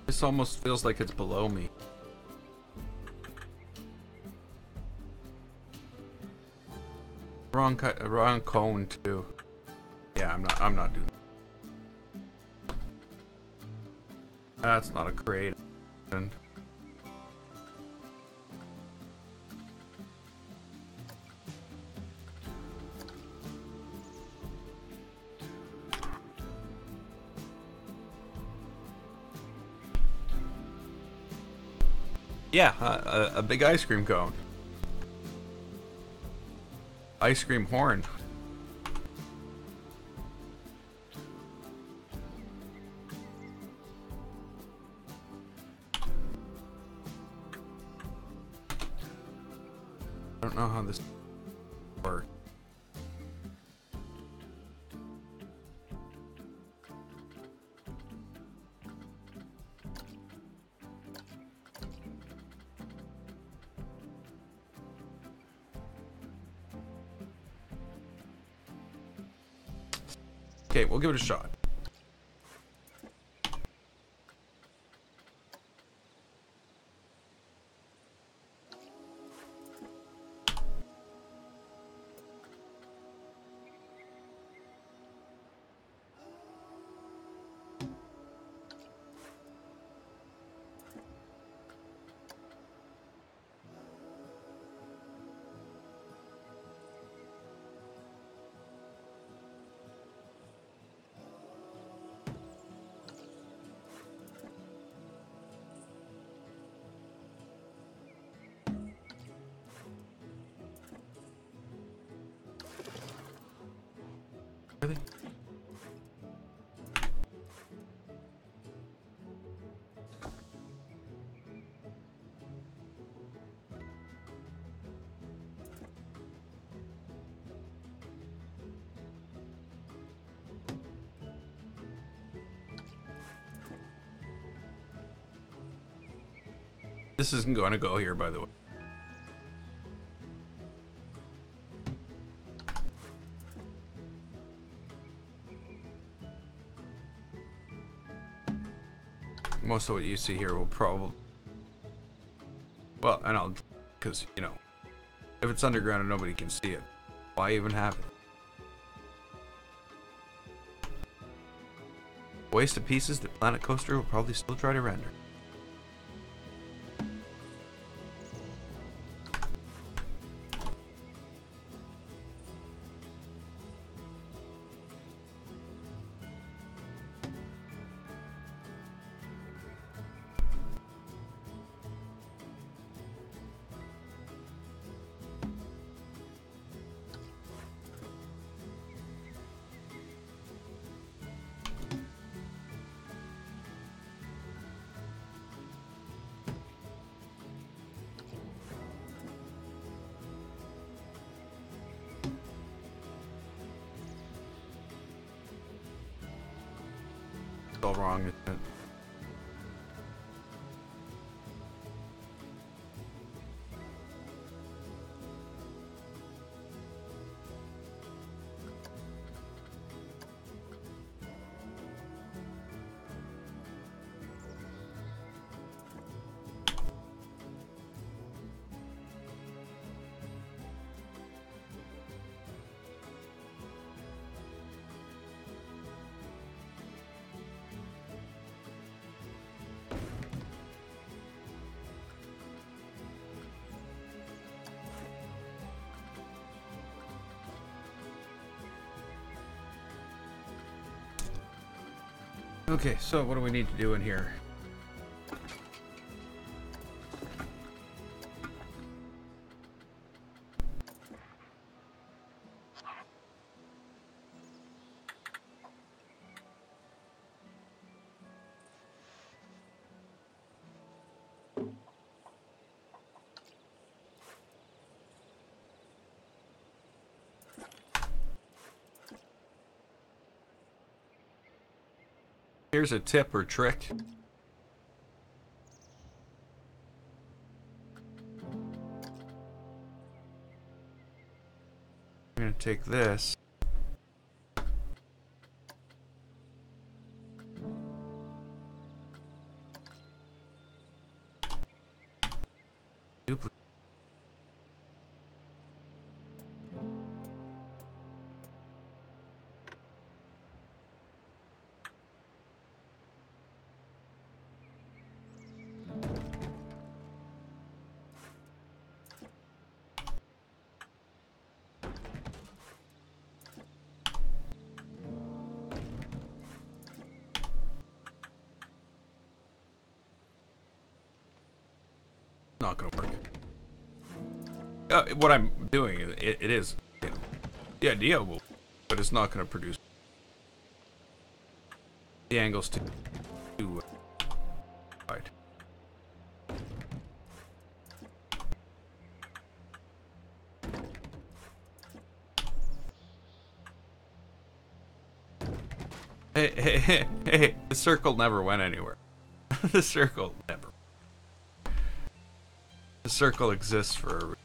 This almost feels like it's below me. Wrong cone too. Yeah, I'm not doing that. That's not a crate. And yeah, a big ice cream cone. Ice cream horn. I don't know how this works. Okay, we'll give it a shot. This isn't going to go here, by the way. Most of what you see here will probably... Well, and I'll... Because, you know, if it's underground and nobody can see it, why even have it? Waste of pieces that Planet Coaster will probably still try to render. It's all wrong, isn't it? Okay, so what do we need to do in here? Here's a tip or trick. I'm gonna take this. Duplicate. Not gonna work. What I'm doing, it is, you know, the idea will, but it's not gonna produce. The angle's too wide. Hey, the circle never went anywhere. The circle never. The circle exists for a reason.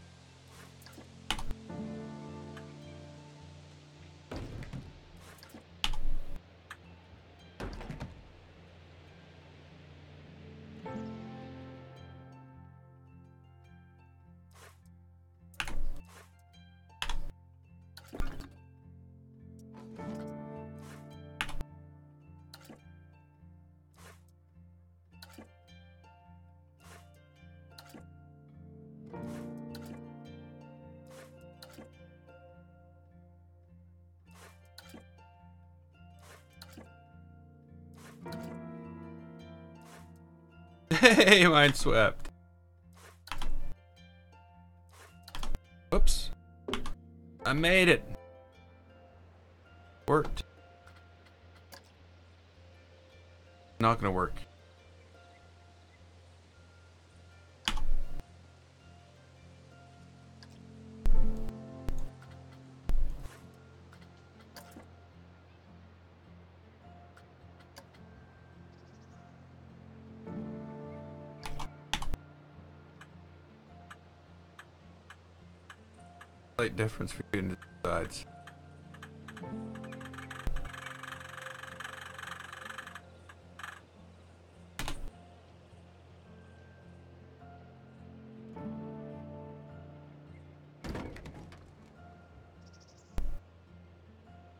Hey, mine swept. Whoops. I made it. Worked. Not gonna work. slight difference between the sides.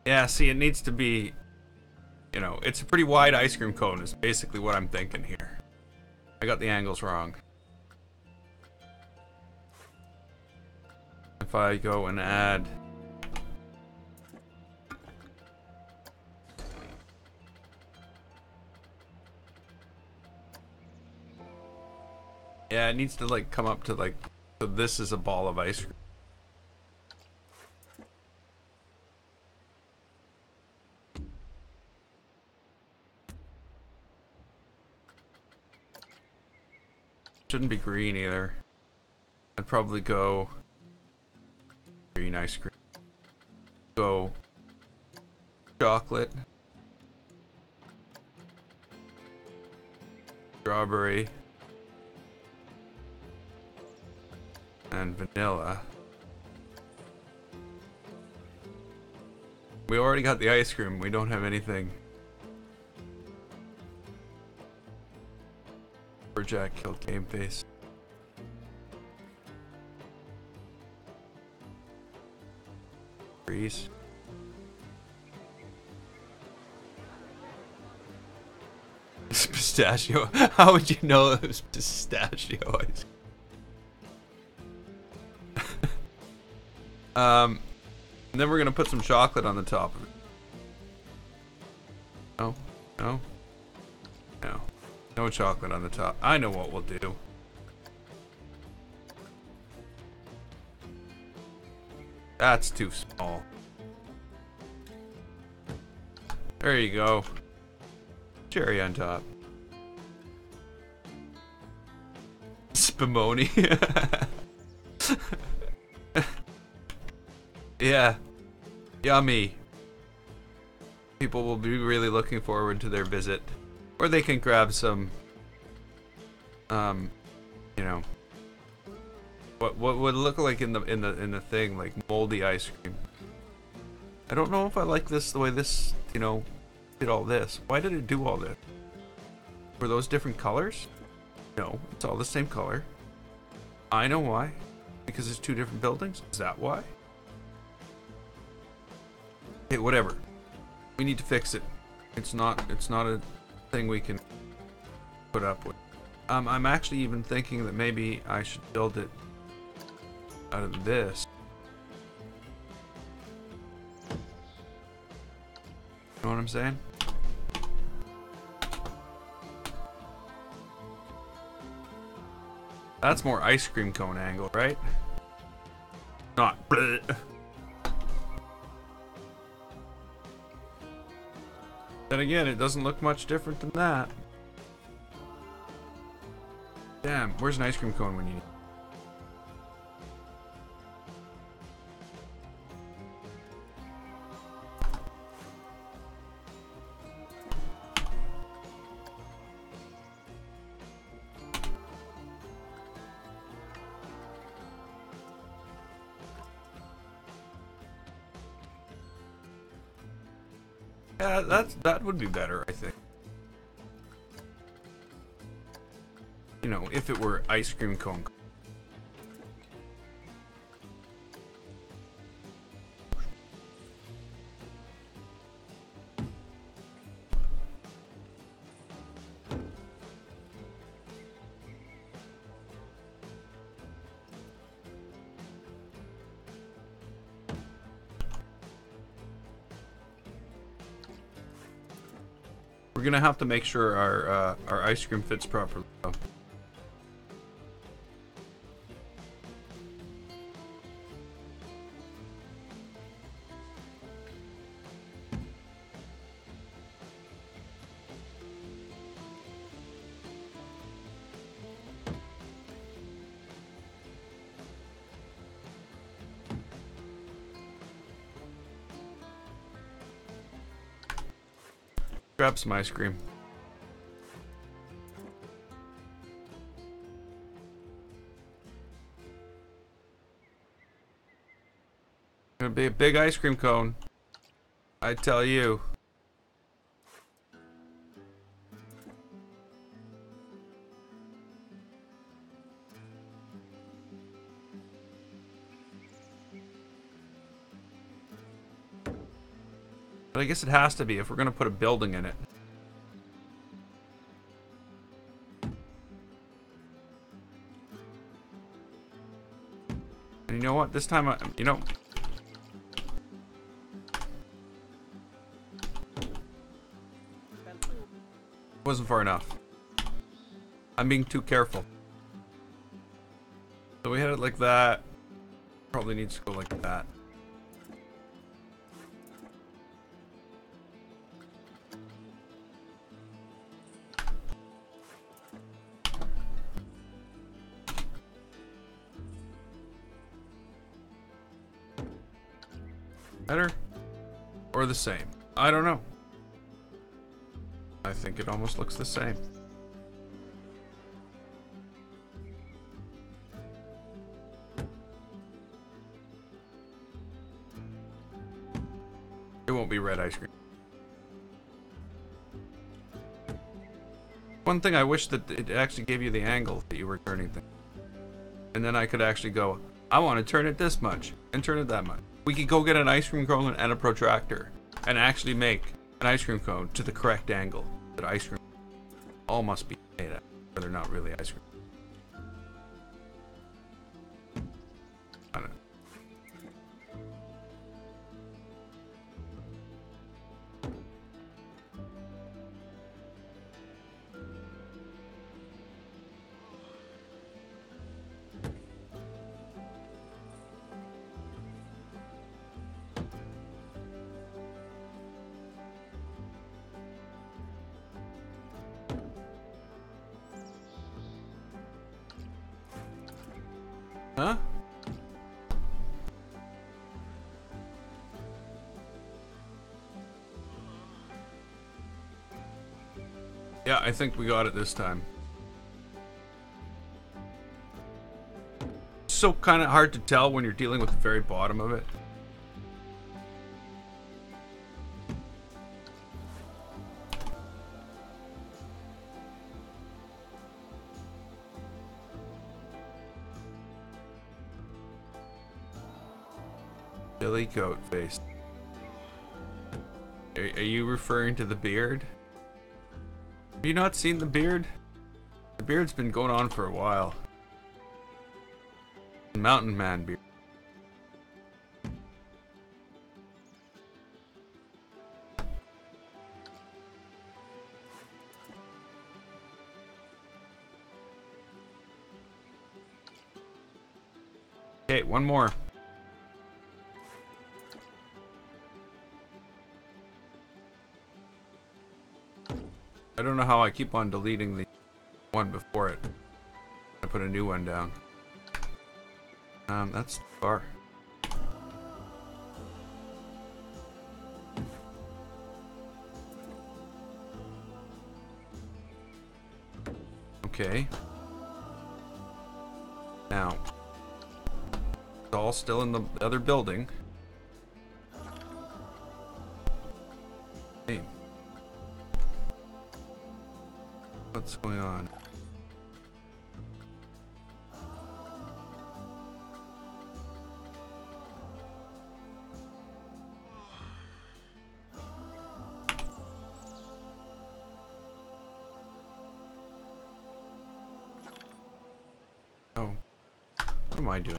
Yeah, see, it needs to be, you know, it's a pretty wide ice cream cone is basically what I'm thinking here. I got the angles wrong. If I go and add... Yeah, it needs to like come up to like, so this is a ball of ice cream. Shouldn't be green either. I'd probably go green ice cream. Go chocolate. Strawberry. And vanilla. We already got the ice cream. We don't have anything. Or Jack killed Game Face. Freeze. It's pistachio. How would you know it was pistachio ice? And then we're gonna put some chocolate on the top of it. No, no, no, no chocolate on the top. I know what we'll do. That's too small. There you go. Cherry on top. Spumoni. Yeah. Yummy. People will be really looking forward to their visit. Or they can grab some, you know, what would look like in the thing, like moldy ice cream. I don't know if I like this, the way this, you know, did all this. Why did it do all this? Were those different colors? No, it's all the same color. I know why. Because it's two different buildings? Is that why? Okay, whatever. We need to fix it. It's not a thing we can put up with. I'm actually even thinking that maybe I should build it out of this. You know what I'm saying? That's more ice cream cone angle, right? Not bleh. Then again, it doesn't look much different than that. Damn, where's an ice cream cone when you need? Yeah, that would be better, I think. You know, if it were ice cream cone. We're gonna have to make sure our ice cream fits properly, though. Grab some ice cream. Gonna be a big ice cream cone. I tell you. But I guess it has to be if we're gonna put a building in it. And you know what? This time, wasn't far enough. I'm being too careful. So we had it like that. Probably needs to go like that. Better? Or the same? I don't know. I think it almost looks the same. It won't be red ice cream. One thing I wish that it actually gave you the angle that you were turning things. And then I could actually go, I want to turn it this much and turn it that much. We could go get an ice cream cone and a protractor and actually make an ice cream cone to the correct angle that ice cream all must be made at, or they're not really ice cream. I don't know. Huh? Yeah, I think we got it this time. It's so kind of hard to tell when you're dealing with the very bottom of it. Billy Goat face. Are you referring to the beard? Have you not seen the beard? The beard's been going on for a while. Mountain man beard. Okay, one more. I don't know how I keep on deleting the one before it. I put a new one down. That's too far. Okay. Now, it's all still in the other building. Hey. What's going on? Oh. What am I doing?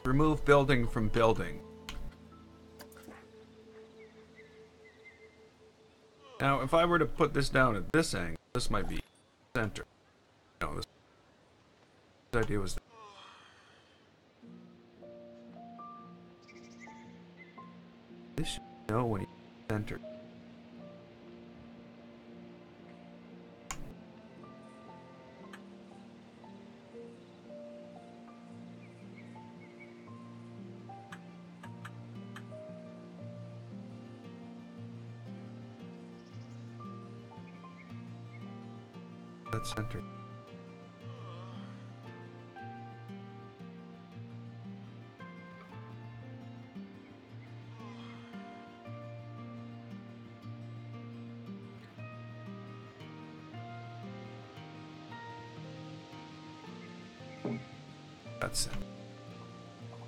Remove building from building. Now, if I were to put this down at this angle, this might be center. No, this idea was that. This should know when he's centered. that centered. That's it.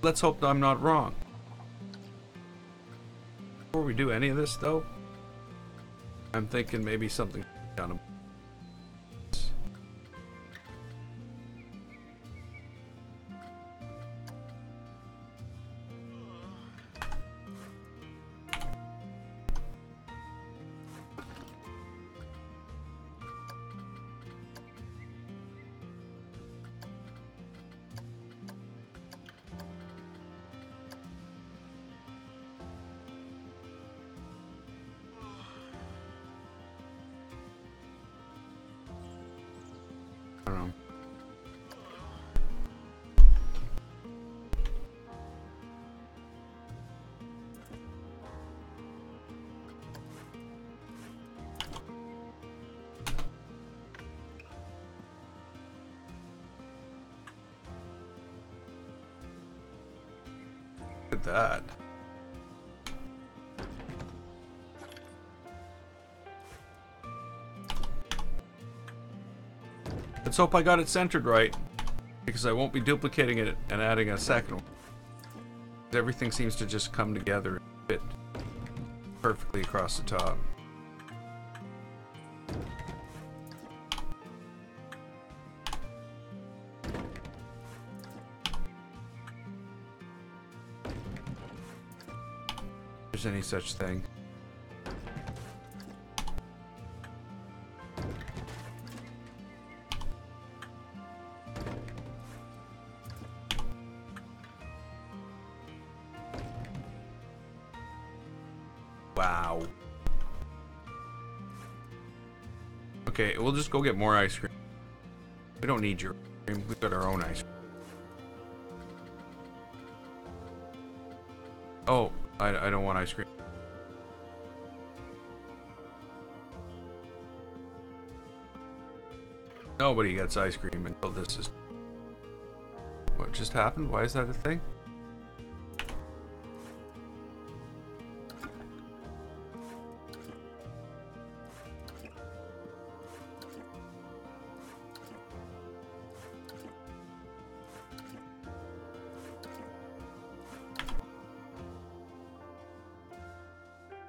Let's hope I'm not wrong. Before we do any of this, though, I'm thinking maybe something down. I don't know. Look at that. Let's hope I got it centered right, because I won't be duplicating it and adding a second one. Everything seems to just come together and fit perfectly across the top. If there's any such thing. Wow. Okay, we'll just go get more ice cream. We don't need your ice cream. We've got our own ice cream. Oh, I don't want ice cream. Nobody gets ice cream until this is... What just happened? Why is that a thing?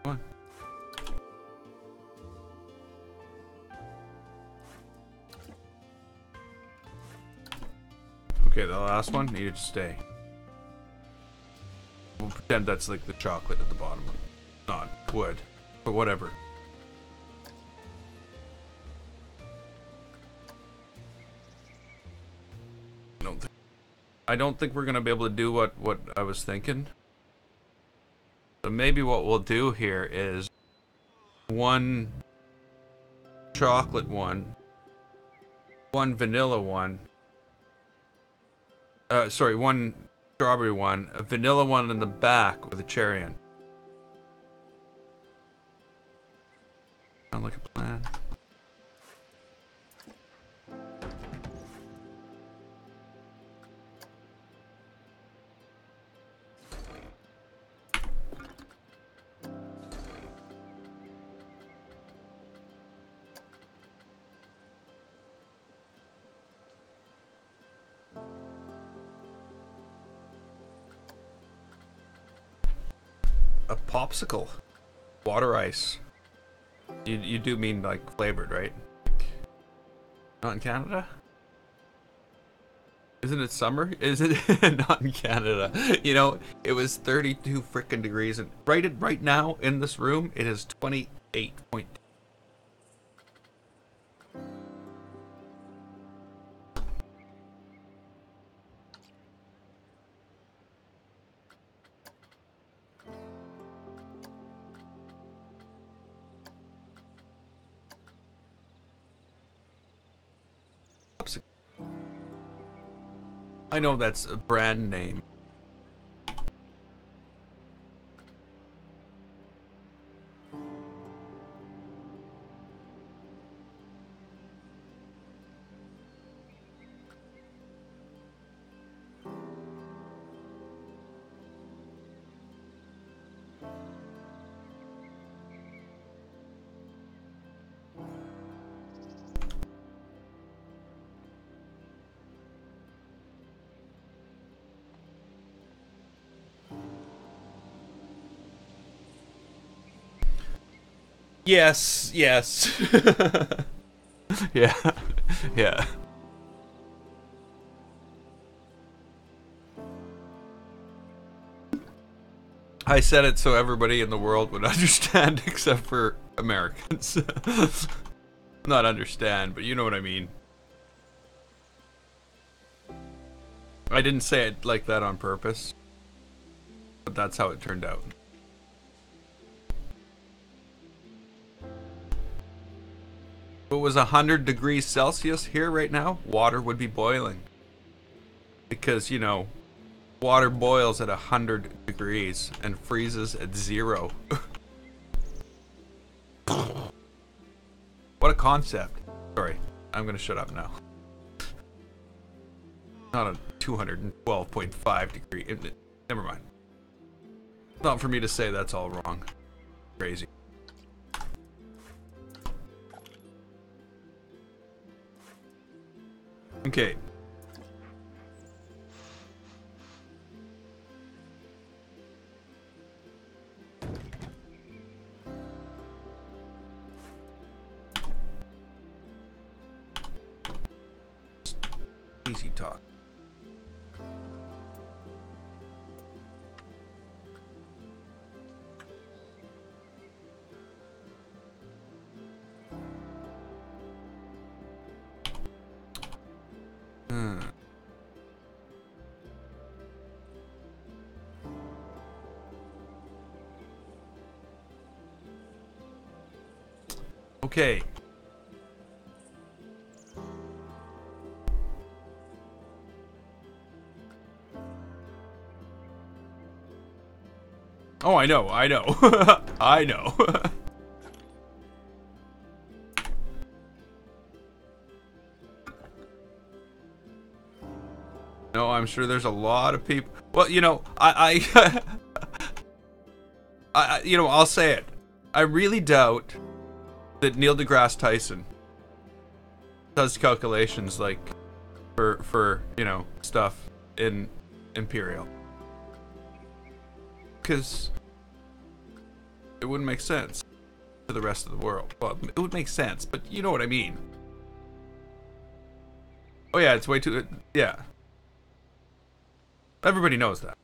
Come on. Okay, the last one needed to stay. We'll pretend that's like the chocolate at the bottom. Not wood, but whatever. I don't think we're gonna be able to do what I was thinking. So maybe what we'll do here is one chocolate one, one vanilla one. Sorry, one strawberry one, a vanilla one in the back with a cherry in. Sound like a plan. A popsicle, water ice. You do mean like flavored, right? Not in Canada? Isn't it summer? Is it not in Canada? You know, it was 32 frickin' degrees, and right now in this room, it is 28.2. I know that's a brand name. Yes, yes. Yeah, yeah. I said it so everybody in the world would understand except for Americans. Not understand, but you know what I mean. I didn't say it like that on purpose, but that's how it turned out. If it was 100 degrees Celsius here right now, water would be boiling. Because, you know, water boils at 100 degrees and freezes at 0. What a concept. Sorry, I'm gonna shut up now. Not a 212.5 degree. Never mind. Not for me to say that's all wrong. Crazy. Okay. Easy talk. Okay. Oh, I know, I know. I know. No, I'm sure there's a lot of people. Well, you know, you know, I'll say it. I really doubt that Neil deGrasse Tyson does calculations like for you know stuff in Imperial, because it wouldn't make sense to the rest of the world. Well, it would make sense, but you know what I mean. Oh yeah, it's way too. Yeah, everybody knows that.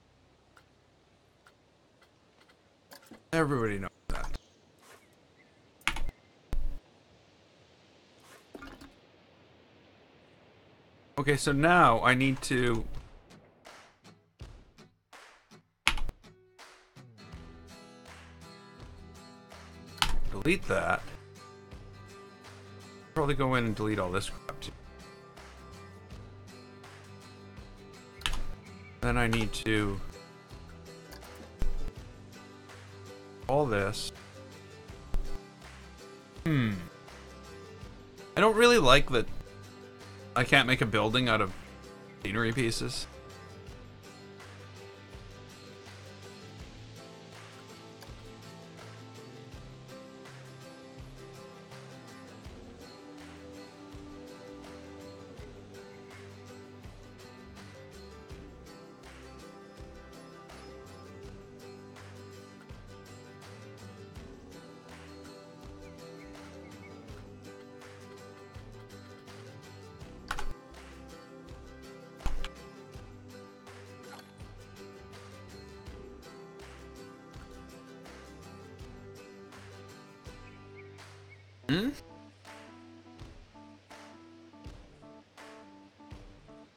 Everybody knows that. Okay, so now I need to delete that. Probably go in and delete all this crap too. Then I need to all this. I don't really like that I can't make a building out of scenery pieces.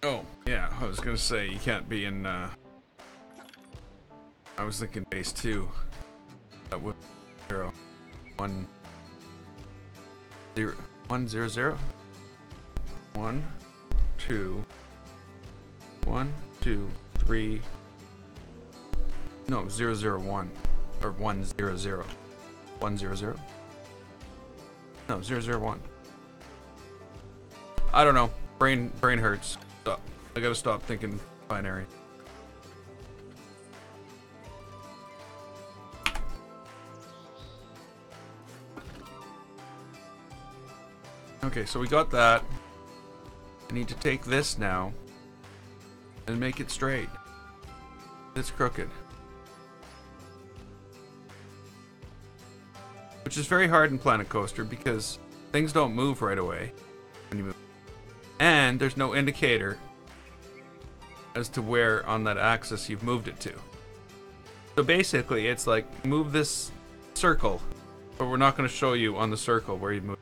Oh, yeah, I was gonna say you can't be in, I was thinking base 2. That would 0 1 0 1 0 0 1 2 1 2 3 no 0 0 1 or 1 0 0 1 0 0 no 0 0 1. I don't know. Brain hurts. Stop. I gotta stop thinking binary. Okay, so we got that. I need to take this now and make it straight. It's crooked. which is very hard in Planet Coaster because things don't move right away when you move. And there's no indicator as to where on that axis you've moved it to. So basically, it's like, move this circle, but we're not going to show you on the circle where you moved.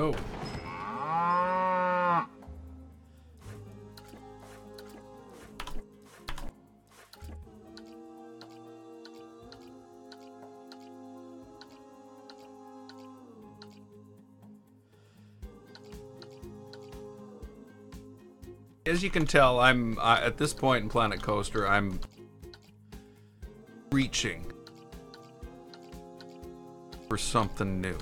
Oh. As you can tell, I'm at this point in Planet Coaster, I'm reaching for something new.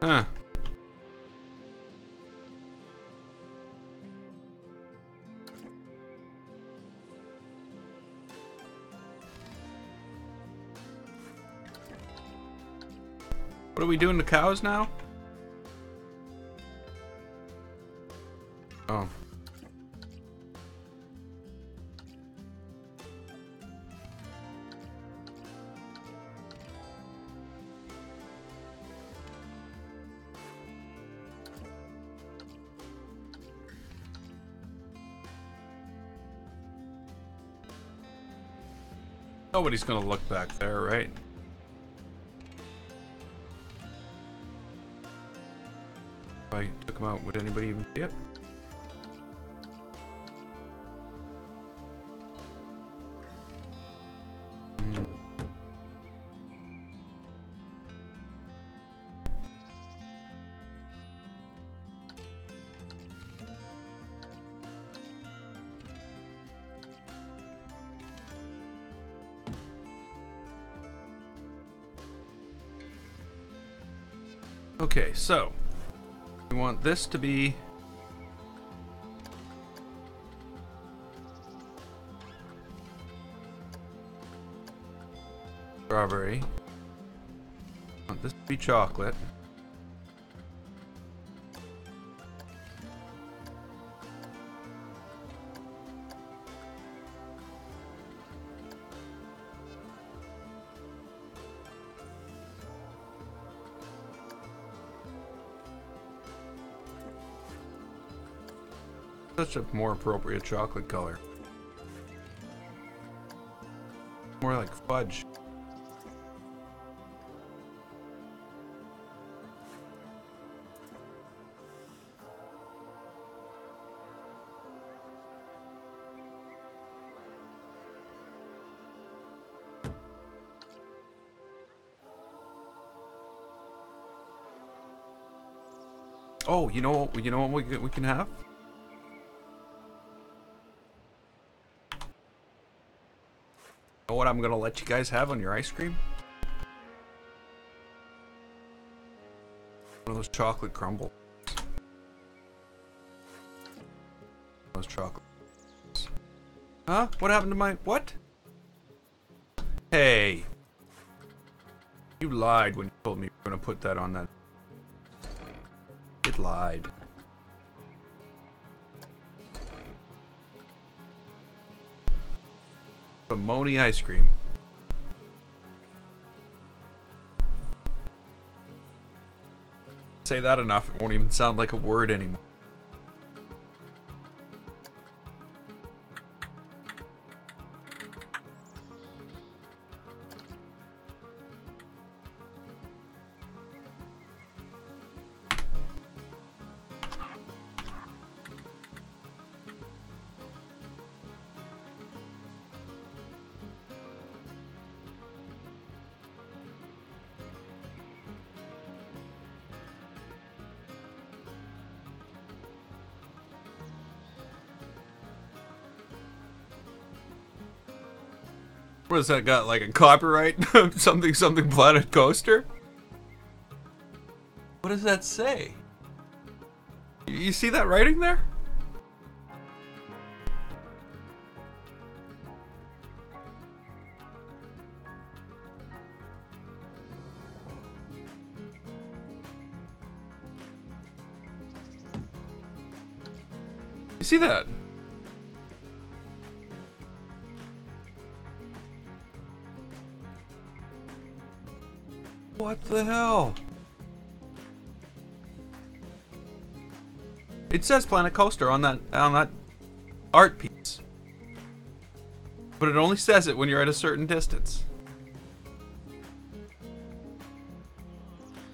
Huh. What are we doing to cows now? Oh. Nobody's gonna look back there, right? If I took him out, would anybody even see it? Okay, so we want this to be strawberry. this would be chocolate. Such a more appropriate chocolate color. More like fudge. Oh, you know what we can have? Know what I'm gonna let you guys have on your ice cream? One of those chocolate crumbles. Those chocolate. Huh? What happened to my what? Hey. You lied when you told me you were gonna put that on that. It lied. Moni ice cream. Say that enough, it won't even sound like a word anymore. What has that got, like a copyright? something Planet Coaster? What does that say? You see that writing there? You see that? What the hell? It says Planet Coaster on that art piece. But it only says it when you're at a certain distance.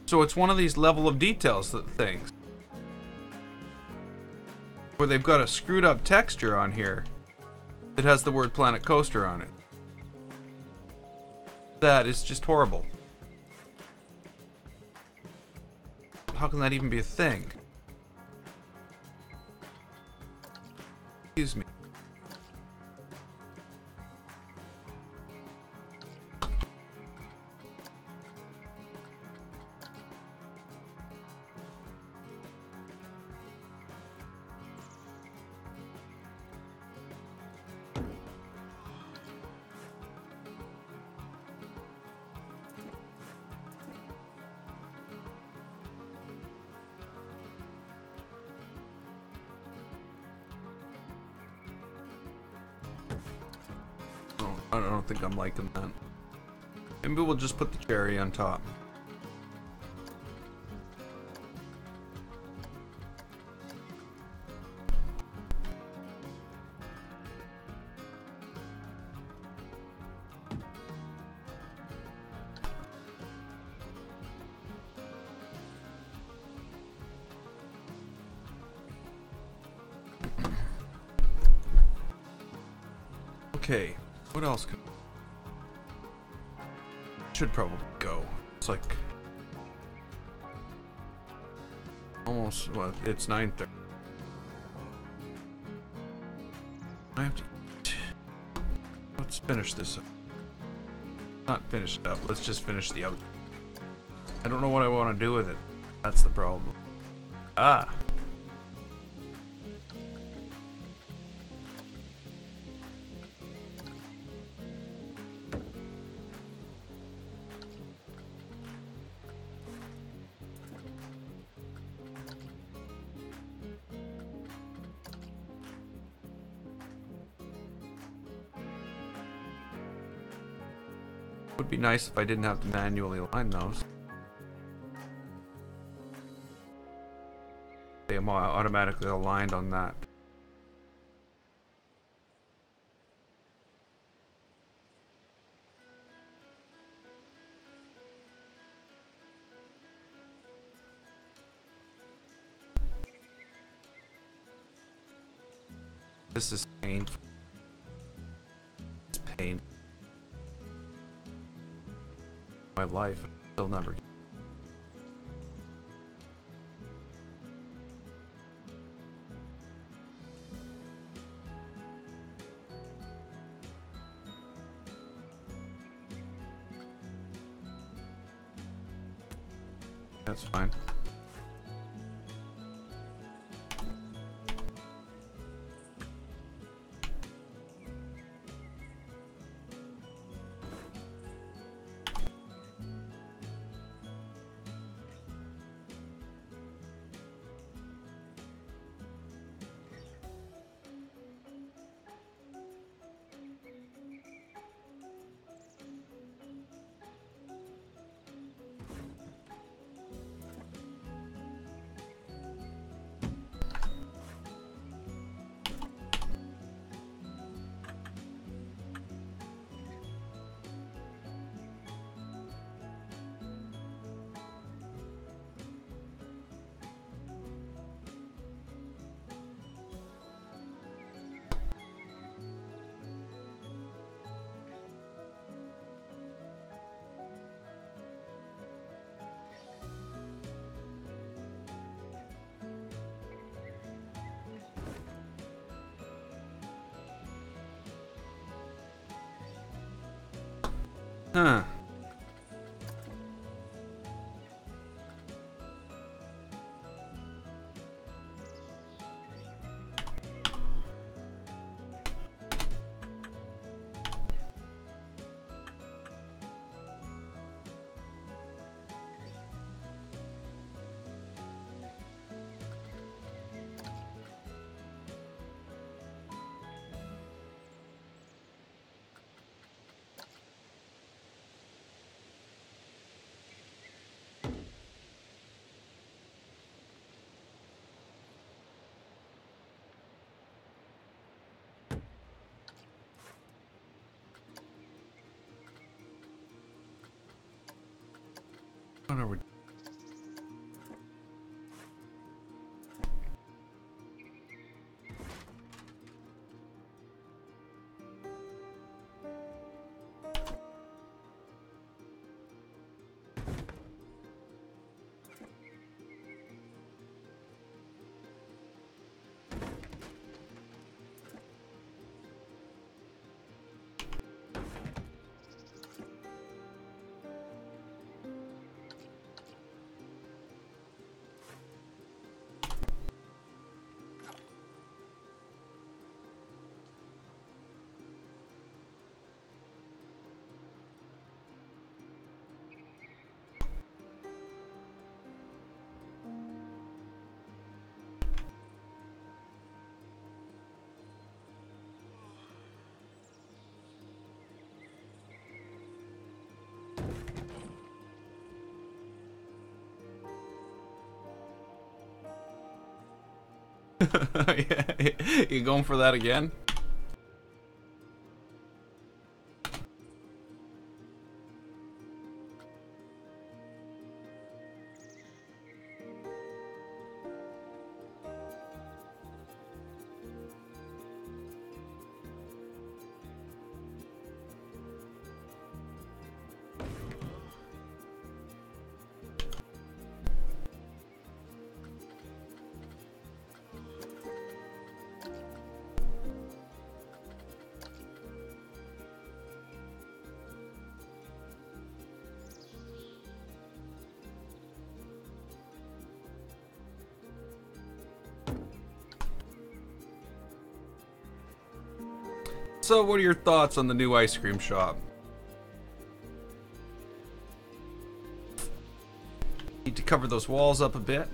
So it's one of these level of details things. Where they've got a screwed up texture on here that has the word Planet Coaster on it. That is just horrible. How can that even be a thing? Excuse me. I don't think I'm liking that. Maybe we'll just put the cherry on top. Okay, what else could... Should probably go. It's like... almost, what, it's 9:30. I have to... Let's finish this up. Not finish it up, let's just finish the out. I don't know what I want to do with it. That's the problem. Ah! Would be nice if I didn't have to manually align those. They am automatically aligned on that. This is painful. It's pain. My life. Still never. That's fine. Huh. What are we? Yeah, you going for that again? So, what are your thoughts on the new ice cream shop? Need to cover those walls up a bit.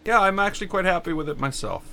Yeah, I'm actually quite happy with it myself.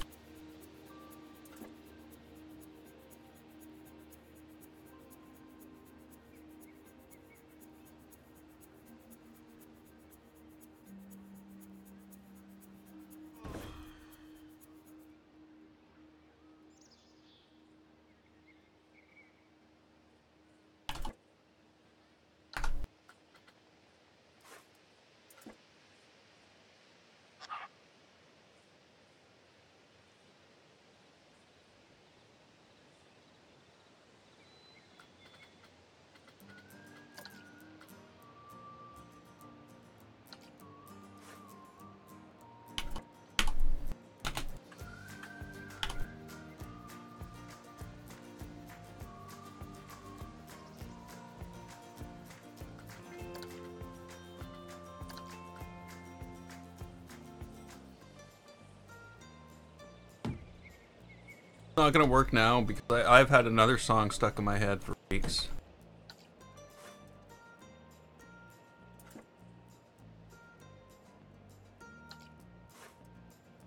It's not gonna work now because I've had another song stuck in my head for weeks.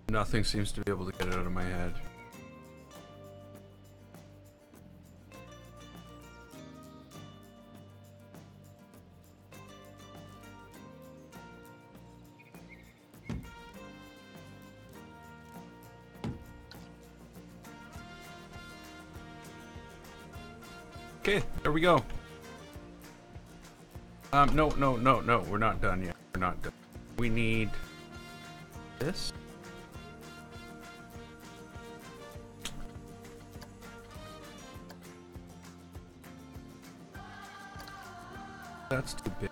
Nothing seems to be able to get it out of my head. Okay, there we go. No, we're not done yet. We're not done. We need this. That's too big.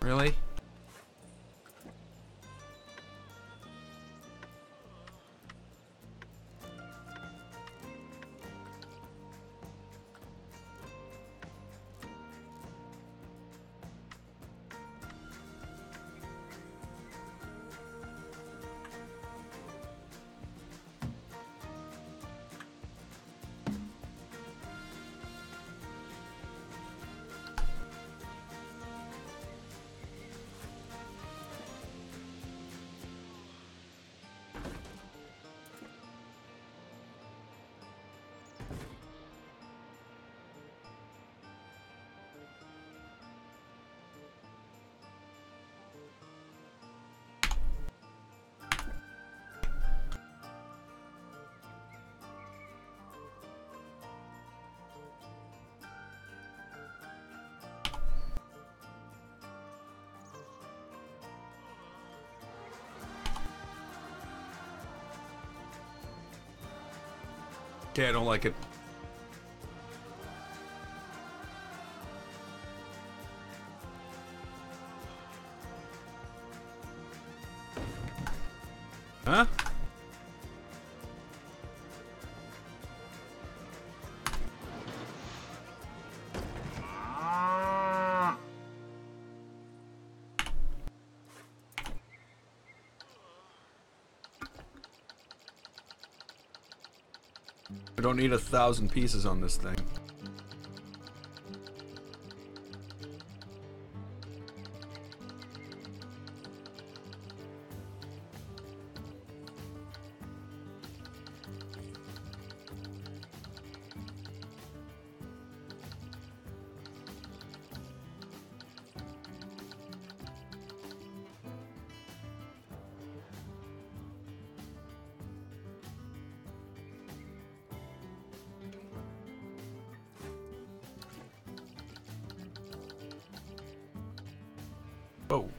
Really? Okay, I don't like it. Huh? I don't need 1,000 pieces on this thing.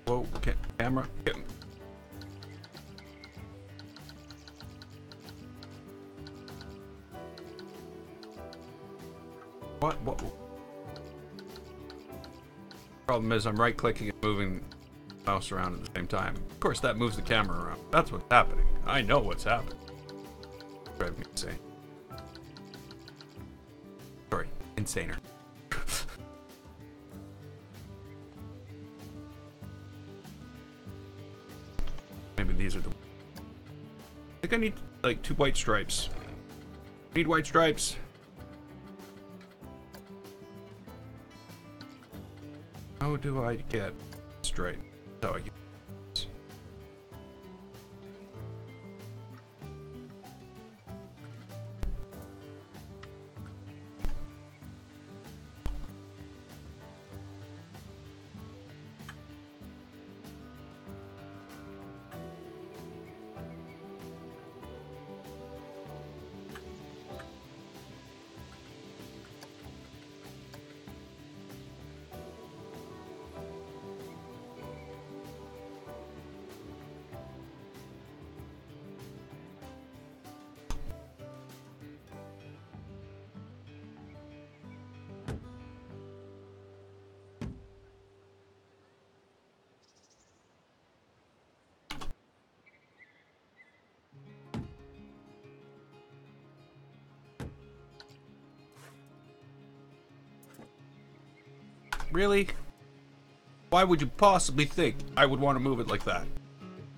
Whoa, camera. What? Problem is I'm right clicking and moving the mouse around at the same time. Of course that moves the camera around. That's what's happening. I know what's happening. Drive me insane. Sorry, insaner. Maybe these are the think I need like 2 white stripes. Need white stripes. How do I get stripe? How I get this. Really? Why would you possibly think I would want to move it like that?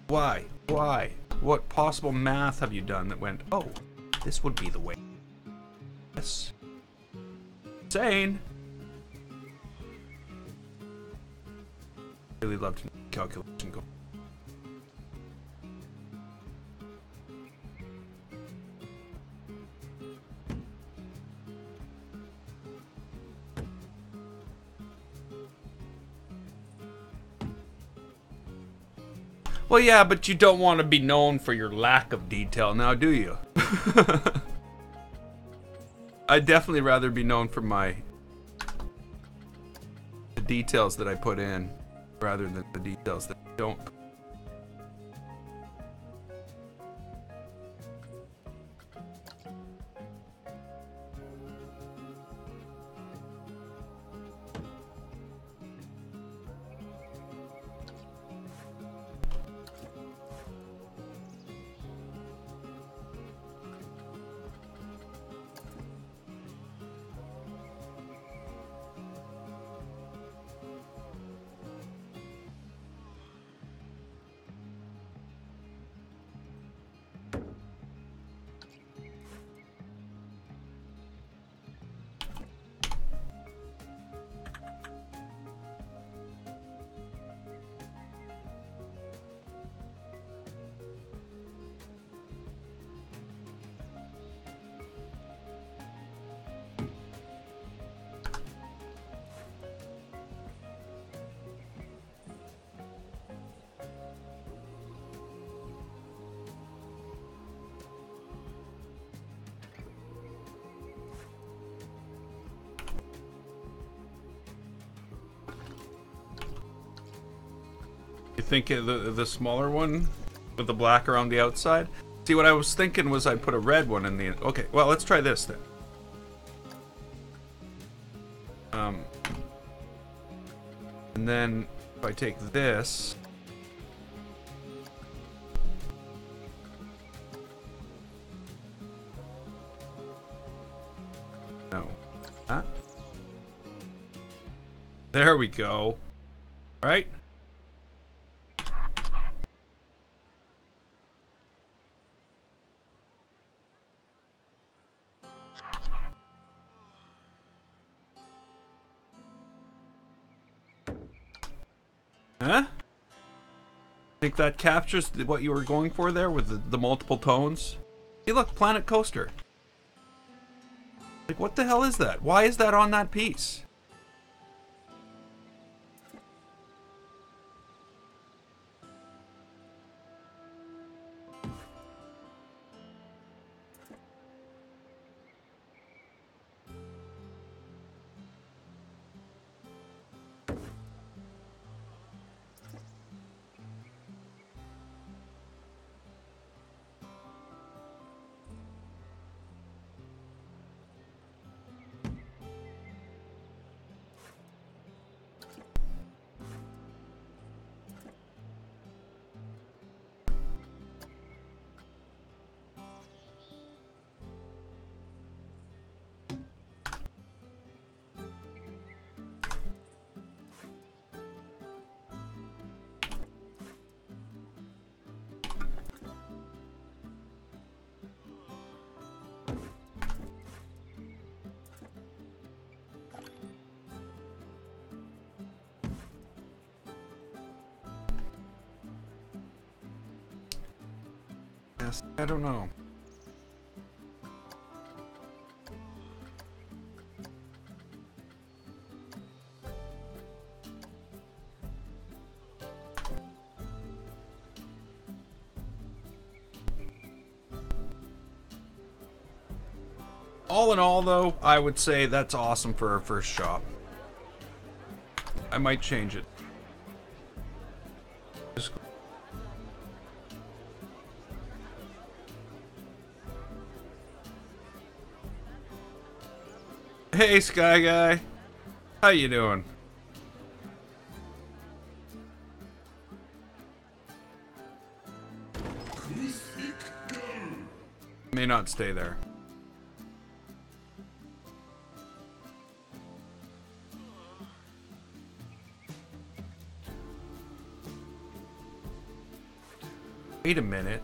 Why? Why? What possible math have you done that went, oh, this would be the way? Yes. Insane. Really love to know the calculation go. Well, yeah, but you don't want to be known for your lack of detail now, do you? I'd definitely rather be known for the details that I put in rather than the details that I don't. You think the smaller one with the black around the outside? See, what I was thinking was I'd put a red one in the... Okay, well, let's try this then. And then if I take this... No. Huh? There we go. Right? Huh? Think that captures what you were going for there with the multiple tones? Hey, look, Planet Coaster. Like, what the hell is that? Why is that on that piece? I don't know. All in all, though, I would say that's awesome for our first shop. I might change it. Hey, Sky Guy. How you doing? May not stay there. Wait a minute.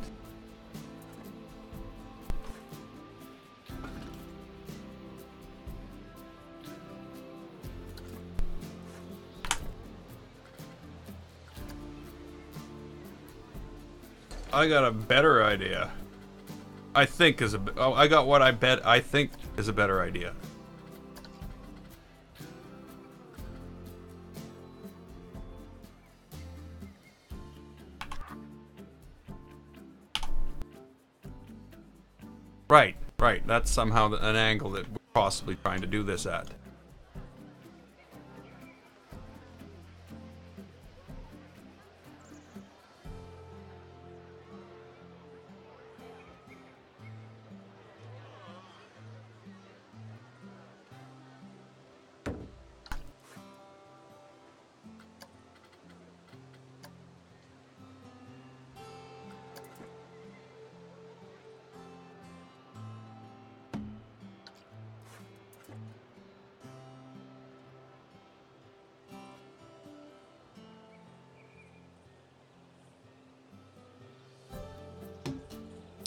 I got a better idea. I think is a... Oh, I got what I think is a better idea. Right, right. That's somehow an angle that we're possibly trying to do this at.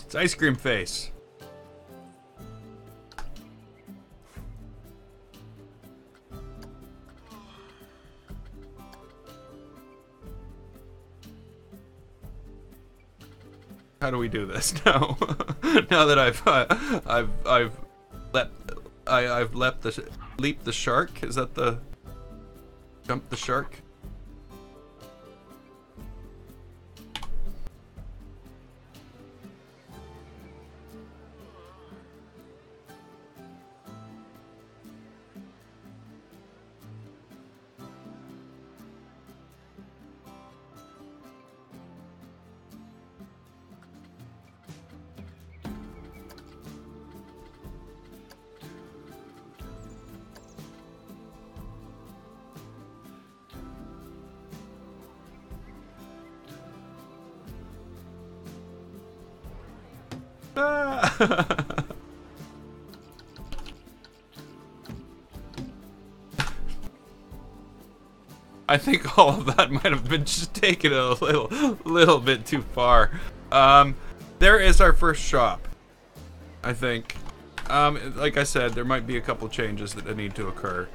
It's Ice Cream Face. How do we do this now? Now that I've leaped the shark. Is that the jump the shark? I think all of that might have been just taken a little bit too far. There is our first shop, I think. Like I said, there might be a couple changes that need to occur.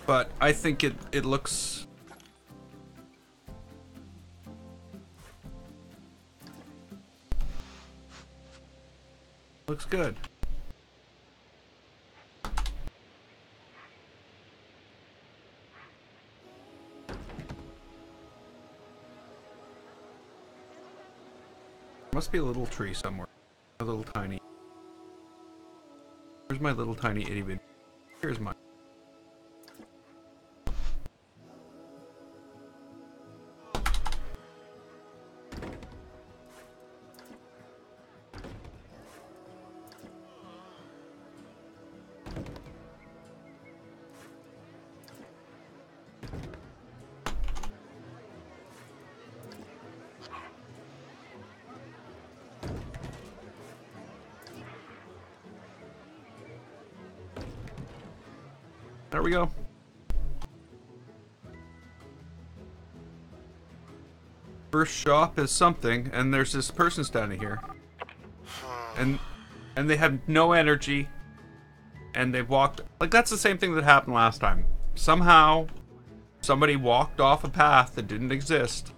But I think it looks... looks good. Must be a little tree somewhere. A little tiny. Where's my little tiny itty bitty? Here's mine. There we go. First shop is something, and there's this person standing here. And they have no energy. And they walked... Like, that's the same thing that happened last time. Somehow, somebody walked off a path that didn't exist.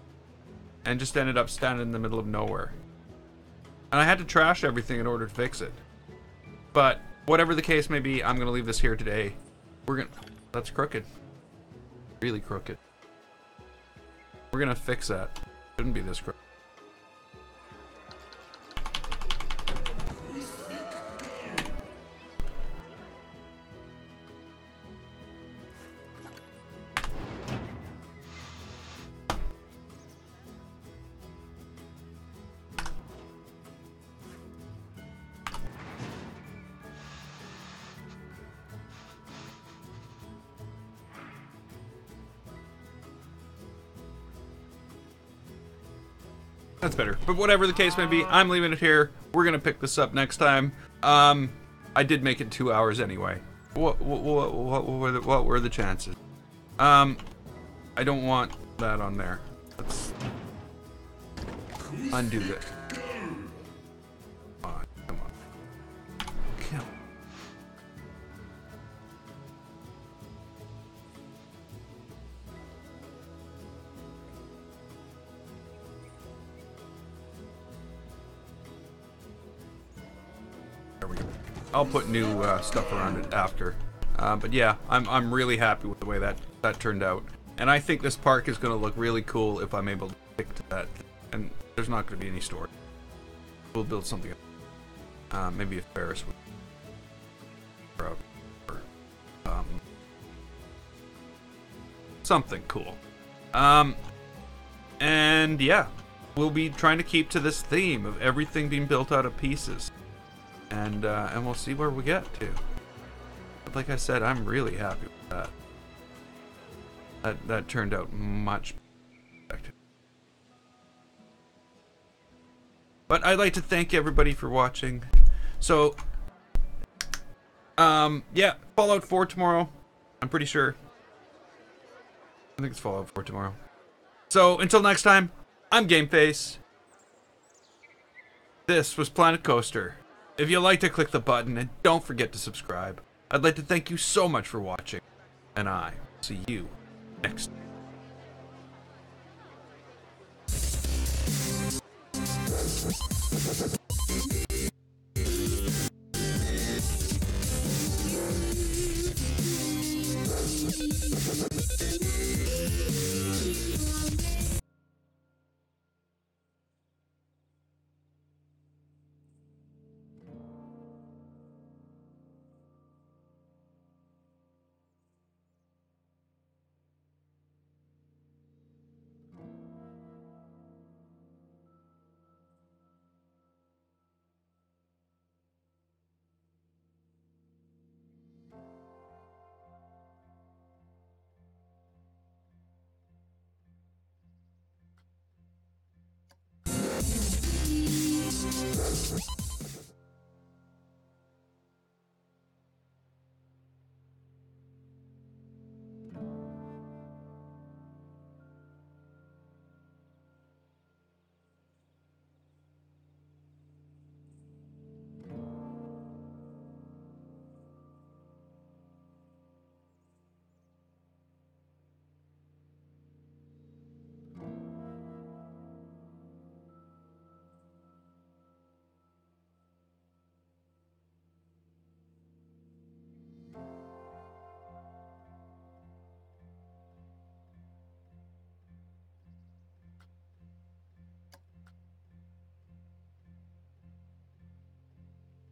and just ended up standing in the middle of nowhere. And I had to trash everything in order to fix it. But whatever the case may be, I'm gonna leave this here today. That's crooked. Really crooked. We're gonna fix that. Shouldn't be this crooked. That's better. But whatever the case may be, I'm leaving it here. We're gonna pick this up next time. I did make it 2 hours anyway. What were the chances? I don't want that on there. Let's undo this. Come on, come on. Come on. There we go. I'll put new stuff around it after. But yeah, I'm really happy with the way that turned out. And I think this park is going to look really cool if I'm able to stick to that. And there's not going to be any story. We'll build something else. Maybe a Ferris wheel. Or something cool. And yeah, we'll be trying to keep to this theme of everything being built out of pieces. And we'll see where we get to. But like I said, I'm really happy with that. That turned out much better. But I'd like to thank everybody for watching. So, yeah, Fallout 4 tomorrow. I'm pretty sure. I think it's Fallout 4 tomorrow. So, until next time, I'm GameFace. This was Planet Coaster. If you liked it, click the button, and don't forget to subscribe. I'd like to thank you so much for watching, and I see you next time.